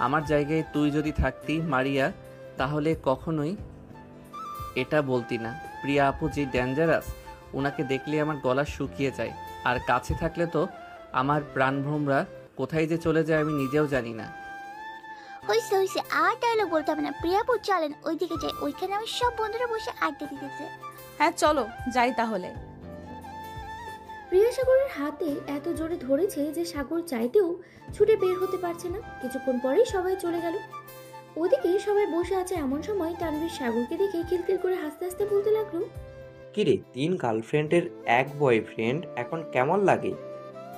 আমার জায়গায় তুই যদি থাকতি মারিয়া, তাহলে কখনোই এটা বলতি না। প্রিয়া আপু যে ডেঞ্জারাস, ওনাকে দেখলে আমার গলা শুকিয়ে যায়, আর কাছে থাকলে তো আমার প্রাণভ্রমরা কোথায় যে চলে যায় আমি নিজেও জানি না। হইছে আর ডায়লগ বলতে হবে না। প্রিয়াপুর চলেন ওইদিকে যাই, ওইখানে আমি সব বন্ধুরা বসে আড্ডা দিতেছে। হ্যাঁ চলো যাই তাহলে। প্রিয়া সাগরের হাতে এত জোরে ধরেছে যে সাগর চাইতেও ছুটে বের হতে পারছে না। কিছুক্ষণ পরেই সবাই চলে গেল। ওদিকে সবাই বসে আছে, এমন সময় তানভীর সাগরকে দেখে খিলখিল করে হাসতে হাসতে বলতে লাগলো, কিরে 3 গার্লফ্রেন্ডের 1 বয়ফ্রেন্ড এখন কেমন লাগে?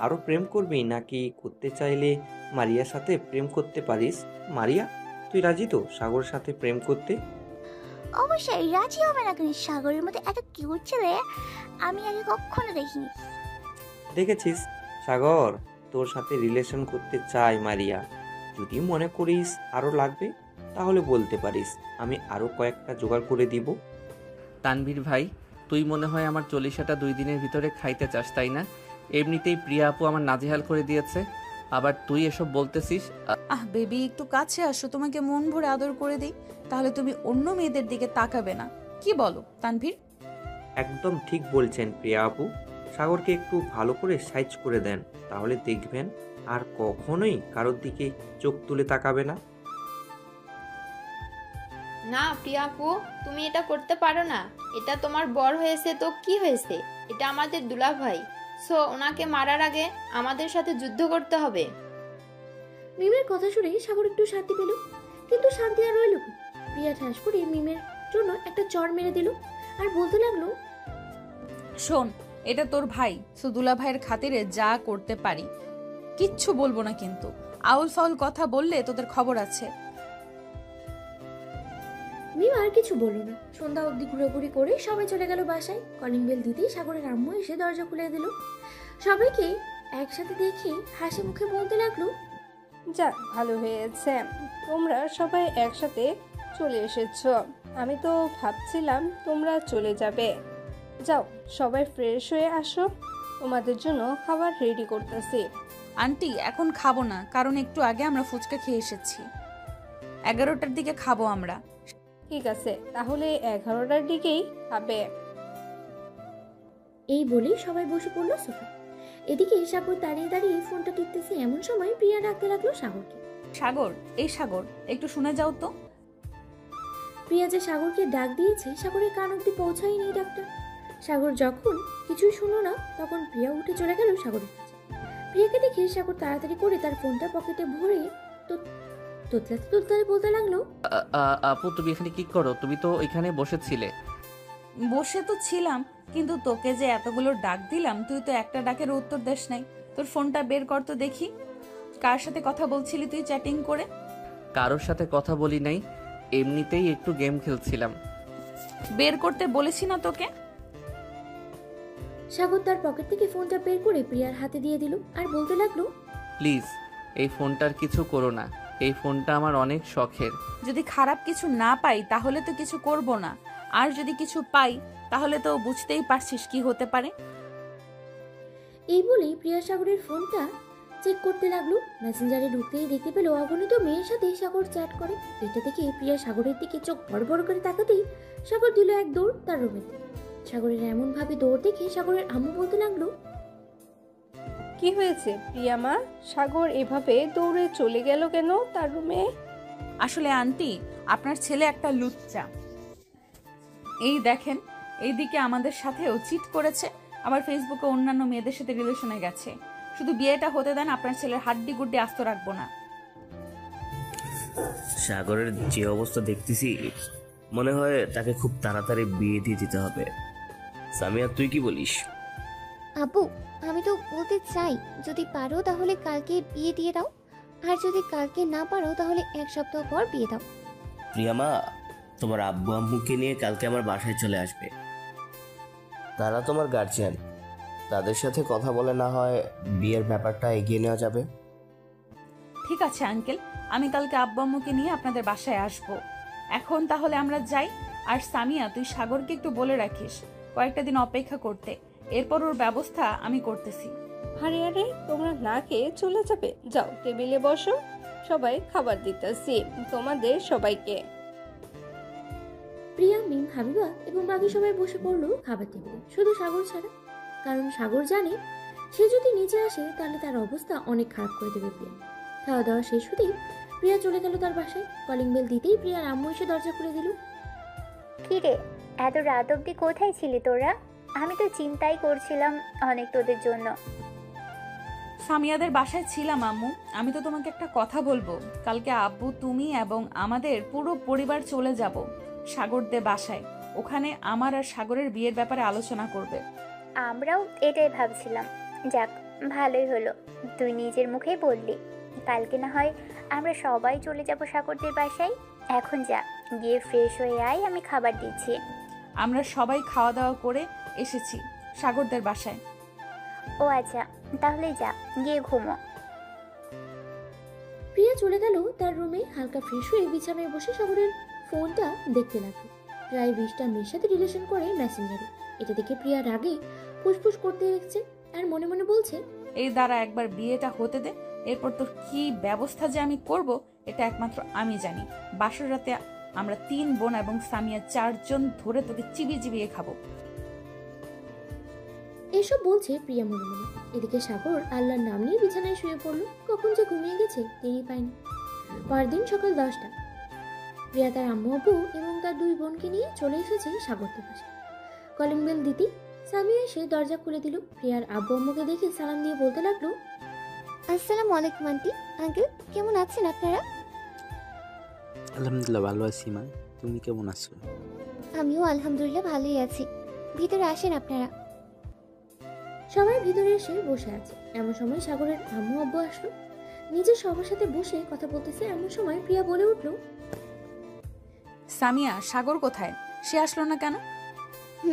আরও প্রেম করবি নাকি করতে চাইলে মারিয়ার সাথে প্রেম করতে পারিস? মারিয়া, তুই রাজি তো সাগরের সাথে প্রেম করতে? অবশ্যই রাজি হবে না কেন? সাগরের মধ্যে এত কিউট ছেলে আমি আগে কখনো দেখিনি। দেখেছিস সাগর তোর সাথে রিলেশন করতে চাই মারিয়া। যদি মনে করিস আরও লাগবে তাহলে বলতে পারিস, আমি আরও কয়েকটা জোগাড় করে দিব। তানভীর ভাই, তুই মনে হয় আমার চল্লিশাটা 2 দিনের ভিতরে খাইতে চাস, তাই না? এমনিতেই প্রিয়া আপু আমার নাজেহাল করে দিয়েছে, আবার তুই এসব বলতেছিস? বেবি একটু কাছে আসো, তোমাকে মন ভরে আদর করে দিই, তাহলে তুমি অন্য মেয়েদের দিকে তাকাবে না। কি বলো তানভীর? একদম ঠিক বলছেন প্রিয়া আপু। সাগরকে একটু ভালো করে সাইজ করে দেন, তাহলে দেখবেন আর কখনোই কারোর দিকে চোখ তুলে তাকাবে না। না প্রিয়া আপু, তুমি এটা করতে পারো না। এটা তোমার বর হয়েছে তো কি হয়েছে, এটা আমাদের দুলাভাই। সো ওনাকে মারার আগে আমাদের সাথে যুদ্ধ করতে হবে। মিমের কথা শুনে সাগর একটু শান্তি পেল, কিন্তু শান্তি আর রইল কই? প্রিয়া ঠাস করে মিমের জন্য একটা চড় মেরে দিল আর বলতে লাগলো, শোন, এটা তোর ভাই, সুদুলা ভাইয়ের খাতিরে যা করতে পারি, কিচ্ছু বলবো না, কিন্তু আউল ফাউল কথা বললে তোদের খবর আছে। মিম আর কিছু বলল না। সন্ধ্যা অবধি ঘুরাঘুরি করে সবাই চলে গেল বাসায়। কলিং বেল দিতেই সাগরের আম্মু এসে দরজা খুলে দিল। সবাইকে একসাথে দেখে হাসি মুখে বলতে লাগলো, যাক ভালো হয়েছে, তোমরা সবাই একসাথে চলে এসেছো। আমি তো ভাবছিলাম তোমরা চলে যাবে। যাও সবাই ফ্রেশ হয়ে আসো, তোমাদের জন্য খাবার রেডি করতেছি। আন্টি এখন খাবো না, কারণ একটু আগে আমরা ফুচকা খেয়ে এসেছি। 11টার দিকে খাবো আমরা। ঠিক আছে, তাহলে 11টার দিকেই খাবে। এই বলেই সবাই বসে পড়লো সোফা। এদিকে সাগর দাঁড়িয়ে দাঁড়িয়ে ফোনটা টিপতেছে। এমন সময় প্রিয়া ডাকতে লাগলো সাগরকে, সাগর, এই সাগর, একটু শুনে যাও তো। প্রিয়া যে সাগরকে ডাক দিয়েছে সাগরের কান অব্দি পৌঁছায়নি ডাকটা। সাগর যখন কিছুই শুনলো না, তখন প্রিয়া উঠে চলে গেল সাগরের কাছে। প্রিয়াকে দেখে সাগর তাড়াতাড়ি করে তার ফোনটা পকেটে ভরে তোতলাতে তোতলাতে বলতে লাগলো, আপু তুমি এখানে কি করো? তুমি তো এখানে বসেছিলে। বসে তো ছিলাম, কিন্তু তোকে যে এতগুলো ডাক দিলাম, তুই তো একটা ডাকের উত্তর দেস নাই। তোর ফোনটা বের কর তো দেখি, কার সাথে কথা বলছিলি তুই চ্যাটিং করে? কারোর সাথে কথা বলি নাই, এমনিতেই একটু গেম খেলছিলাম। বের করতে বলেছি না তোকে? সাগর তার পকেট থেকে ফোনটা বের করে প্রিয়ার হাতে দিয়ে দিল আর বলতে লাগলো, প্লিজ এই ফোনটার কিছু করো না, এই ফোনটা আমার অনেক শখের। যদি খারাপ কিছু না পাই তাহলে তো কিছু করব না, আর যদি কিছু পাই তাহলে তো বুঝতেই পারছিস কি হতে পারে। এই বলেই প্রিয়া সাগরের ফোনটা চেক করতে লাগলো। মেসেঞ্জারে ঢুকতেই দেখতে পেল অগণিত মেয়ের সাথে সাগর চ্যাট করে। এটা দেখে প্রিয়া সাগরের দিকে চোখ বড় বড় করে তাকাতেই সাগর দিল এক দৌড় তার রুমের দিকে। সাগরের এমন ভাবে দৌড় দেখে সাগরের আম্মু বলতে লাগলো, কি হয়েছে প্রিয়া মা? সাগর এভাবে দৌড়ে চলে গেল কেন তার রুমে? আসলে আন্টি, আপনার ছেলে একটা লুচ্চা। এই দেখেন, এইদিকে আমাদের সাথেও চিট করেছে, আবার ফেসবুকে অন্যান্য মেয়েদের সাথে রিলেশনে গেছে। শুধু বিয়েটা হতে দেন, আপনার ছেলের হাড্ডি গুড্ডি আস্ত রাখবো না। সাগরের যে অবস্থা দেখতেছি, মনে হয় তাকে খুব তাড়াতাড়ি বিয়ে দিয়ে দিতে হবে। সামিয়া, তুই কি বলিস? আব্বু, আমি তো বলতে চাই, যদি পারো তাহলে কালকে বিয়ে দিয়ে দাও, আর যদি কালকে না পারো তাহলে 1 সপ্তাহ পর বিয়ে দাও। প্রিয়ামা, তোমার আব্বু আম্মুকে নিয়ে কালকে আমার বাসায় চলে আসবে। তারা তোমার গার্জিয়ান, তাদের সাথে কথা বলে না হয় বিয়ের ব্যাপারটা এগিয়ে নেওয়া যাবে। ঠিক আছে আঙ্কেল, আমি কালকে আব্বু আম্মুকে নিয়ে আপনাদের বাসায় আসব। এখন তাহলে আমরা যাই। আর সামিয়া, তুই সাগরকে একটু বলে রাখিস কয়েকটা দিন অপেক্ষা করতে, এরপর ওর ব্যবস্থা আমি করতেছি। আরে আরে, তোমরা না খেয়ে চলে যাবে? যাও টেবিলে বসো, সবাই খাবার দিতেছি তোমাদের সবাইকে। প্রিয়া, মিম, হাবিবা এবং বাকি সবাই বসে পড়লো খাবার টেবিলে, শুধু সাগর ছাড়া। কারণ সাগর জানে সে যদি নিচে আসে তাহলে তার অবস্থা অনেক খারাপ করে দেবে প্রিয়া। খাওয়া দাওয়া শেষ হতেই প্রিয়া চলে গেল তার বাসায়। কলিং বেল দিতেই প্রিয়ার আম্মু এসে দরজা খুলে দিল। কি রে, এত রাত অবধি কোথায় ছিলি তোরা? আমি তো চিন্তাই করছিলাম অনেক তোদের জন্য। সামিয়াদের বাসায় ছিলাম আম্মু। আমি তো তোমাকে একটা কথা বলবো, কালকে আব্বু, তুমি এবং আমাদের পুরো পরিবার চলে যাব সাগরদের বাসায়। ওখানে আমার আর সাগরের বিয়ের ব্যাপারে আলোচনা করবে। আমরাও এটাই ভাবছিলাম। যাক, ভালোই হলো তুই নিজের মুখেই বললি। কালকে না হয় আমরা সবাই চলে যাব সাগরদের বাসায়। এখন যা, গিয়ে ফ্রেশ হয়ে আয়, আমি খাবার দিচ্ছি। আমরা সবাই খাওয়া দাওয়া করে এসেছি সাগরদের বাসায়। ও আচ্ছা, তাহলে যা, গিয়ে ঘুমো। প্রিয়া চলে গেল তার রুমে। হালকা ফ্রেশ হয়ে বিছানায় বসে সাগরের ফোনটা দেখতে লাগলো। প্রায় 20টা মেয়ের সাথে রিলেশন করে মেসেঞ্জারে। এটা দেখে প্রিয়া রাগে ফুসফুস করতে দেখছে আর মনে মনে বলছে, এই দ্বারা একবার বিয়েটা হতে দে, এরপর তোর কি ব্যবস্থা যে আমি করব এটা একমাত্র আমি জানি। বাসর রাতে আমরা 3 বোন এবং সামিয়া 4 জন ধরে তোকে চিবিয়ে চিবিয়ে খাবো। এসব বলছে প্রিয়া মনে মনে। এদিকে সাগর আল্লাহর নাম নিয়ে বিছানায় শুয়ে পড়লো। কখন যে ঘুমিয়ে গেছে টেরই পায়নি। পরদিন সকাল 10টা। প্রিয়া তার আম্মু আব্বু এবং তার 2 বোনকে নিয়ে চলে এসেছে সাগরদের বাসায়। কলিং বেল দিতেই সামিয়া এসে দরজা খুলে দিল। প্রিয়ার আব্বু আম্মুকে দেখে সালাম দিয়ে বলতে লাগলো, আসসালামু আলাইকুম আন্টি, আঙ্কেল, কেমন আছেন আপনারা? আলহামদুলিল্লাহ ভালো আছি মা, তুমি কেমন আছো? আমিও আলহামদুলিল্লাহ ভালোই আছি। ভিতরে আসেন আপনারা। সবাই ভিতরে এসে বসে আছে। এমন সময় সাগরের আম্মু আব্বু আসলো। নিজের সবার সাথে বসে কথা বলতেছে। এমন সময় প্রিয়া বলে উঠলো, সামিয়া, সাগর কোথায়? সে আসলো না কেন?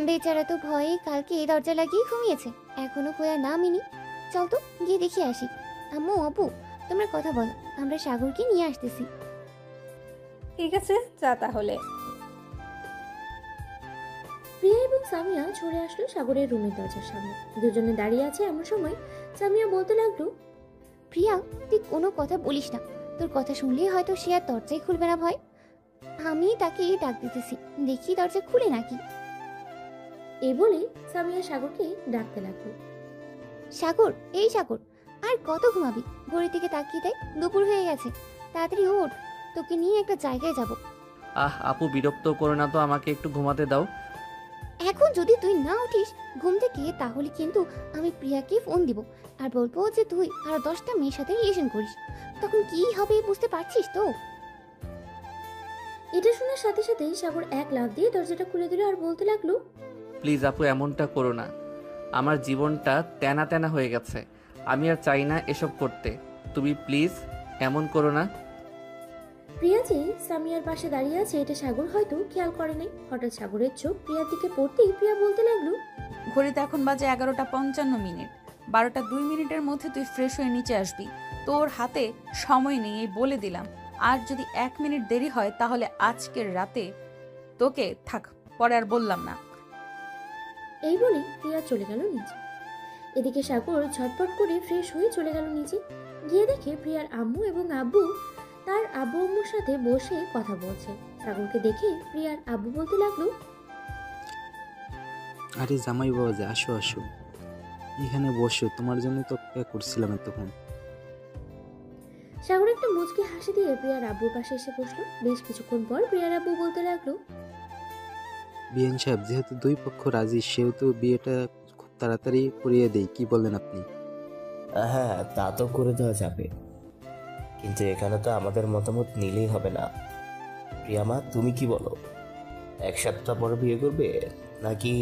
বেচারা তো ভয়ে কালকে এই দরজা লাগিয়ে ঘুমিয়েছে, এখনো খোয়া নামিনি। চল তো গিয়ে দেখে আসি। আম্মু আব্বু, তোমরা কথা বলো, আমরা সাগরকে নিয়ে আসতেছি। ঠিক আছে, যা তাহলে। প্রিয়া এবং সামিয়া ছড়ে আসলো সাগরের রুমের দরজার সামনে। দুজনে দাঁড়িয়ে আছে। এমন সময় সামিয়া বলতে লাগলো, প্রিয়া, তুই কোনো কথা বলিস না, তোর কথা শুনলেই হয়তো সে আর দরজাই খুলবে না ভয়। আমি তাকে ডাক দিতেছি, দেখি দরজা খুলে নাকি। এই বলে সামিয়া সাগরকে ডাকতে লাগলো, সাগর, এই সাগর, আর কত ঘুমাবি? ঘড়ির দিকে তাকিয়ে দেখ, দুপুর হয়ে গেছে, তাড়াতাড়ি ওঠ, তোকে নিয়ে একটা জায়গায় যাব। আপু, বিরক্ত করো না তো, আমাকে একটু ঘুমাতে দাও। এখন যদি তুই না উঠিস ঘুম থেকে, তাহলে কিন্তু আমি প্রিয়াকে ফোন দিব আর বলবো যে তুই আর 10টা মেয়ের সাথে রিলেশন করিস। তখন কি হবে বুঝতে পারছিস তো? এটা শোনার সাথে সাথেই সাগর 1 লাফ দিয়ে দরজাটা খুলে দিল আর বলতে লাগলো, প্লিজ আপু, এমনটা করো না। আমার জীবনটা তেনা তেনা হয়ে গেছে, আমি আর চাই না এসব করতে। তুমি প্লিজ এমন করো না। প্রিয়া যে সামিয়ার পাশে দাঁড়িয়ে আছে এটা সাগর হয়তো খেয়াল করে নাই। হঠাৎ সাগরের চোখ প্রিয়ার দিকে পড়তেই প্রিয়া বলতে লাগলো, ঘড়িতে এখন বাজে 11:55। 12:02 মধ্যে তুই ফ্রেশ হয়ে নিচে আসবি। তোর হাতে সময় নেই, এই বলে দিলাম। আর যদি 1 মিনিট দেরি হয় তাহলে আজকের রাতে তোকে থাক, পরে আর বললাম না। এই বলে প্রিয়া চলে গেল নিচে। এদিকে সাগর ঝটপট করে ফ্রেশ হয়ে চলে গেল নিচে। গিয়ে দেখে প্রিয়ার আম্মু এবং আব্বু তার আব্বু আম্মুর সাথে বসে কথা বলছে। সাগরকে দেখে প্রিয়ার আব্বু বলতে লাগলো, আরে জামাই বাবা যে, আসো আসো। এখানে বসো, তোমার জন্য তো অপেক্ষা করছিলাম এতক্ষণ। সাগর একটা মুচকি হাসি দিয়ে প্রিয়ার আব্বুর পাশে এসে বসলো। বেশ কিছুক্ষণ পর প্রিয়ার আব্বু বলতে লাগলো, বিএন সাহেব, যেহেতু দুই পক্ষ রাজি সেহেতু বিয়েটা খুব তাড়াতাড়ি করিয়ে দেই, কি বলেন আপনি? হ্যাঁ, তা তো করে দেওয়া যাবে, কিন্তু এখানে তো আমাদের মতামত নিলেই হবে না। প্রিয়ামা, তুমি কি বলো? এক সপ্তাহ পরে বিয়ে করবে নাকি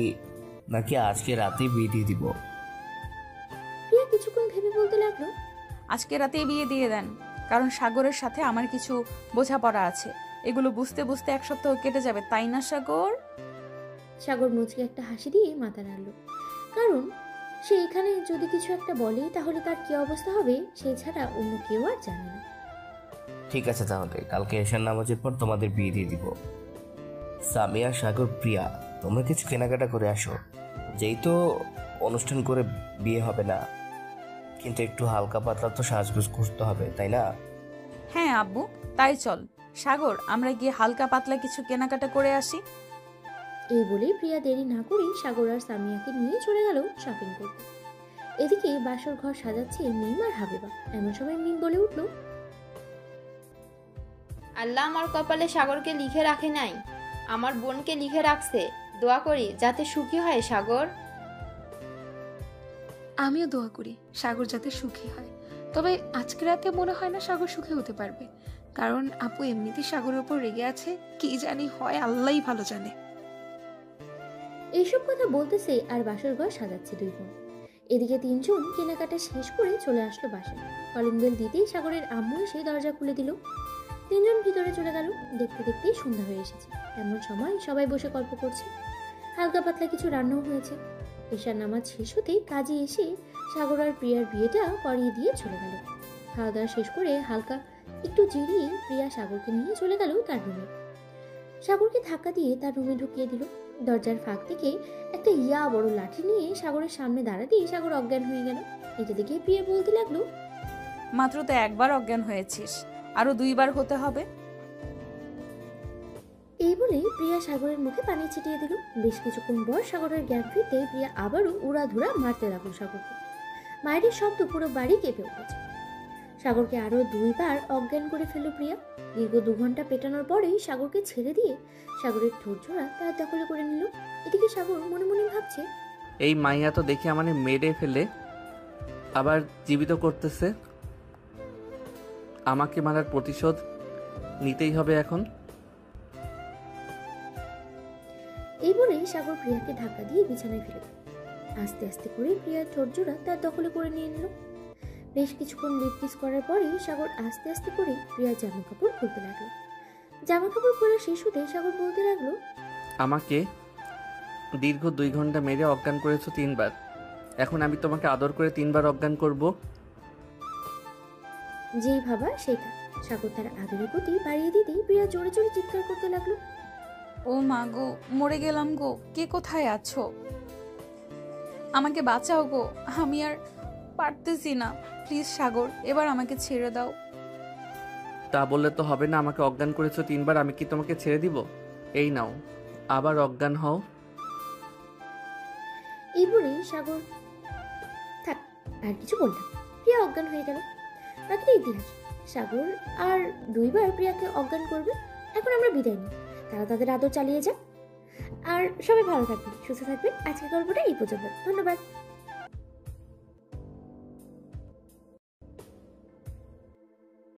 নাকি আজকে রাতেই বিয়ে দিয়ে দিব? প্রিয়া কিছুক্ষণ ভেবে বলতে লাগলো, আজকে রাতেই বিয়ে দিয়ে দেন, কারণ সাগরের সাথে আমার কিছু বোঝাপড়া আছে। এগুলো বুঝতে বুঝতে এক সপ্তাহ কেটে যাবে, তাই না সাগর? সাগর মুচকি একটা হাসি দিয়ে মাথা নাড়ল। কারণ সে এখানে যদি কিছু একটা বলে তাহলে তার কি অবস্থা হবে সে ছাড়া অন্য কেউ আর জানে না। ঠিক আছে, তাহলে কালকে এশার নামাজের পর তোমাদের বিয়ে দিয়ে দিব। সামিয়া, সাগর, প্রিয়া, তোমরা কিছু কেনাকাটা করে আসো। যেই তো অনুষ্ঠান করে বিয়ে হবে না, কিন্তু একটু হালকা পাতলা তো সাজগোজ করতে হবে, তাই না? হ্যাঁ আব্বু, তাই চল। সাগর, আমরা গিয়ে হালকা পাতলা কিছু কেনাকাটা করে আসি। এই বলে প্রিয়া দেরি না করেই সাগর আর সামিয়াকে নিয়ে চলে গেল শপিং করতে। এদিকে বাসর ঘর সাজাচ্ছে মিম আর হাবিবা। এমন সময় মিম বলে উঠল, আল্লাহ আমার কপালে সাগরকে লিখে রাখে নাই, আমার বোনকে লিখে রাখছে। দোয়া করি যাতে সুখী হয় সাগর। আমিও দোয়া করি সাগর যাতে সুখী হয়, তবে আজকে রাতে মনে হয় না সাগর সুখী হতে পারবে, কারণ আপু এমনিতেই সাগরের উপর রেগে আছে। কি জানি হয়, আল্লাহই ভালো জানে। এইসব কথা বলতেছে আর বাসর ঘর সাজাচ্ছে দুই বোন। এদিকে তিনজন কেনাকাটা শেষ করে চলে আসলো বাসায়। কলিং বেল দিতেই সাগরের আম্মু এসে দরজা খুলে দিল। তিনজন ভিতরে চলে গেল। দেখতে দেখতেই সন্ধ্যা হয়ে এসেছে। এমন সময় সবাই বসে গল্প করছে। হালকা পাতলা কিছু রান্নাও হয়েছে। এশার নামাজ শেষ হতেই কাজে এসে সাগর আর প্রিয়ার বিয়েটা করিয়ে দিয়ে চলে গেল। খাওয়া দাওয়া শেষ করে হালকা একটু জিরিয়ে প্রিয়া সাগরকে নিয়ে চলে গেল তার রুমে। সাগরকে ধাক্কা দিয়ে তার রুমে ঢুকিয়ে দিল। দরজার ফাঁক থেকে একটা ইয়া বড় লাঠি নিয়ে সাগরের সামনে দাঁড়াতেই সাগর অজ্ঞান হয়ে গেল। এটা দেখে প্রিয়া বলতে লাগলো, মাত্র তো একবার অজ্ঞান হয়েছিস, আরো 2 বার হতে হবে। এই বলে প্রিয়া সাগরের মুখে পানি ছিটিয়ে দিল। বেশ কিছুক্ষণ পর সাগরের জ্ঞান ফিরতে প্রিয়া আবারও উড়াধুরা মারতে লাগলো সাগরকে। মায়ের শব্দ পুরো বাড়ি কেঁপে উঠেছে। সাগরকে আরো 2 বার অজ্ঞান করে ফেলল প্রিয়া। দীর্ঘ 2 ঘন্টা পেটানোর পরেই সাগরকে ছেড়ে দিয়ে সাগরের ঠোঁটজোড়া তার দখলে করে নিল। এদিকে সাগর মনে মনে ভাবছে, এই মাইয়া তো দেখে আমাকে মেরে ফেলে আবার জীবিত করতেছে। আমাকে মারার প্রতিশোধ নিতেই হবে এখন। এই বলে সাগর প্রিয়াকে ধাক্কা দিয়ে বিছানায় ফেলে দিল। আস্তে আস্তে করে প্রিয়ার ঠোঁটজোড়া তার দখলে করে নিয়ে নিল। বেশ কিছুক্ষণ লিপ কিস করার পরেই সাগর আস্তে আস্তে করে প্রিয়ার জামা কাপড় খুলতে লাগলো। জামা কাপড় খোলা শেষ হতে সাগর বলতে লাগলো, আমাকে দীর্ঘ 2 ঘন্টা মেরে অজ্ঞান করেছো 3 বার, এখন আমি তোমাকে আদর করে 3 বার অজ্ঞান করব। যেই ভাবা সেই কাজ। সাগর তার আদরের প্রতি বাড়িয়ে দিতেই প্রিয়া জোরে জোরে চিৎকার করতে লাগলো, ও মা গো, মরে গেলাম গো, কে কোথায় আছো? আমাকে বাঁচাও গো, আমি আর পারতেছি না, প্লিজ সাগর, এবার আমাকে ছেড়ে দাও। তা বললে তো হবে না, আমাকে অজ্ঞান করেছো 3 বার, আমি কি তোমাকে ছেড়ে দিব? এই নাও, আবার অজ্ঞান হও। এই বলে সাগর থাক আর কিছু বললাম। প্রিয়া অজ্ঞান হয়ে গেল। বাকিটা ইতিহাস। সাগর আর 2 বার প্রিয়াকে অজ্ঞান করবে। এখন আমরা বিদায় নিই, তারা তাদের আদর চালিয়ে যাক। আর সবাই ভালো থাকবে, সুস্থ থাকবে। আজকের গল্পটা এই পর্যন্ত। ধন্যবাদ।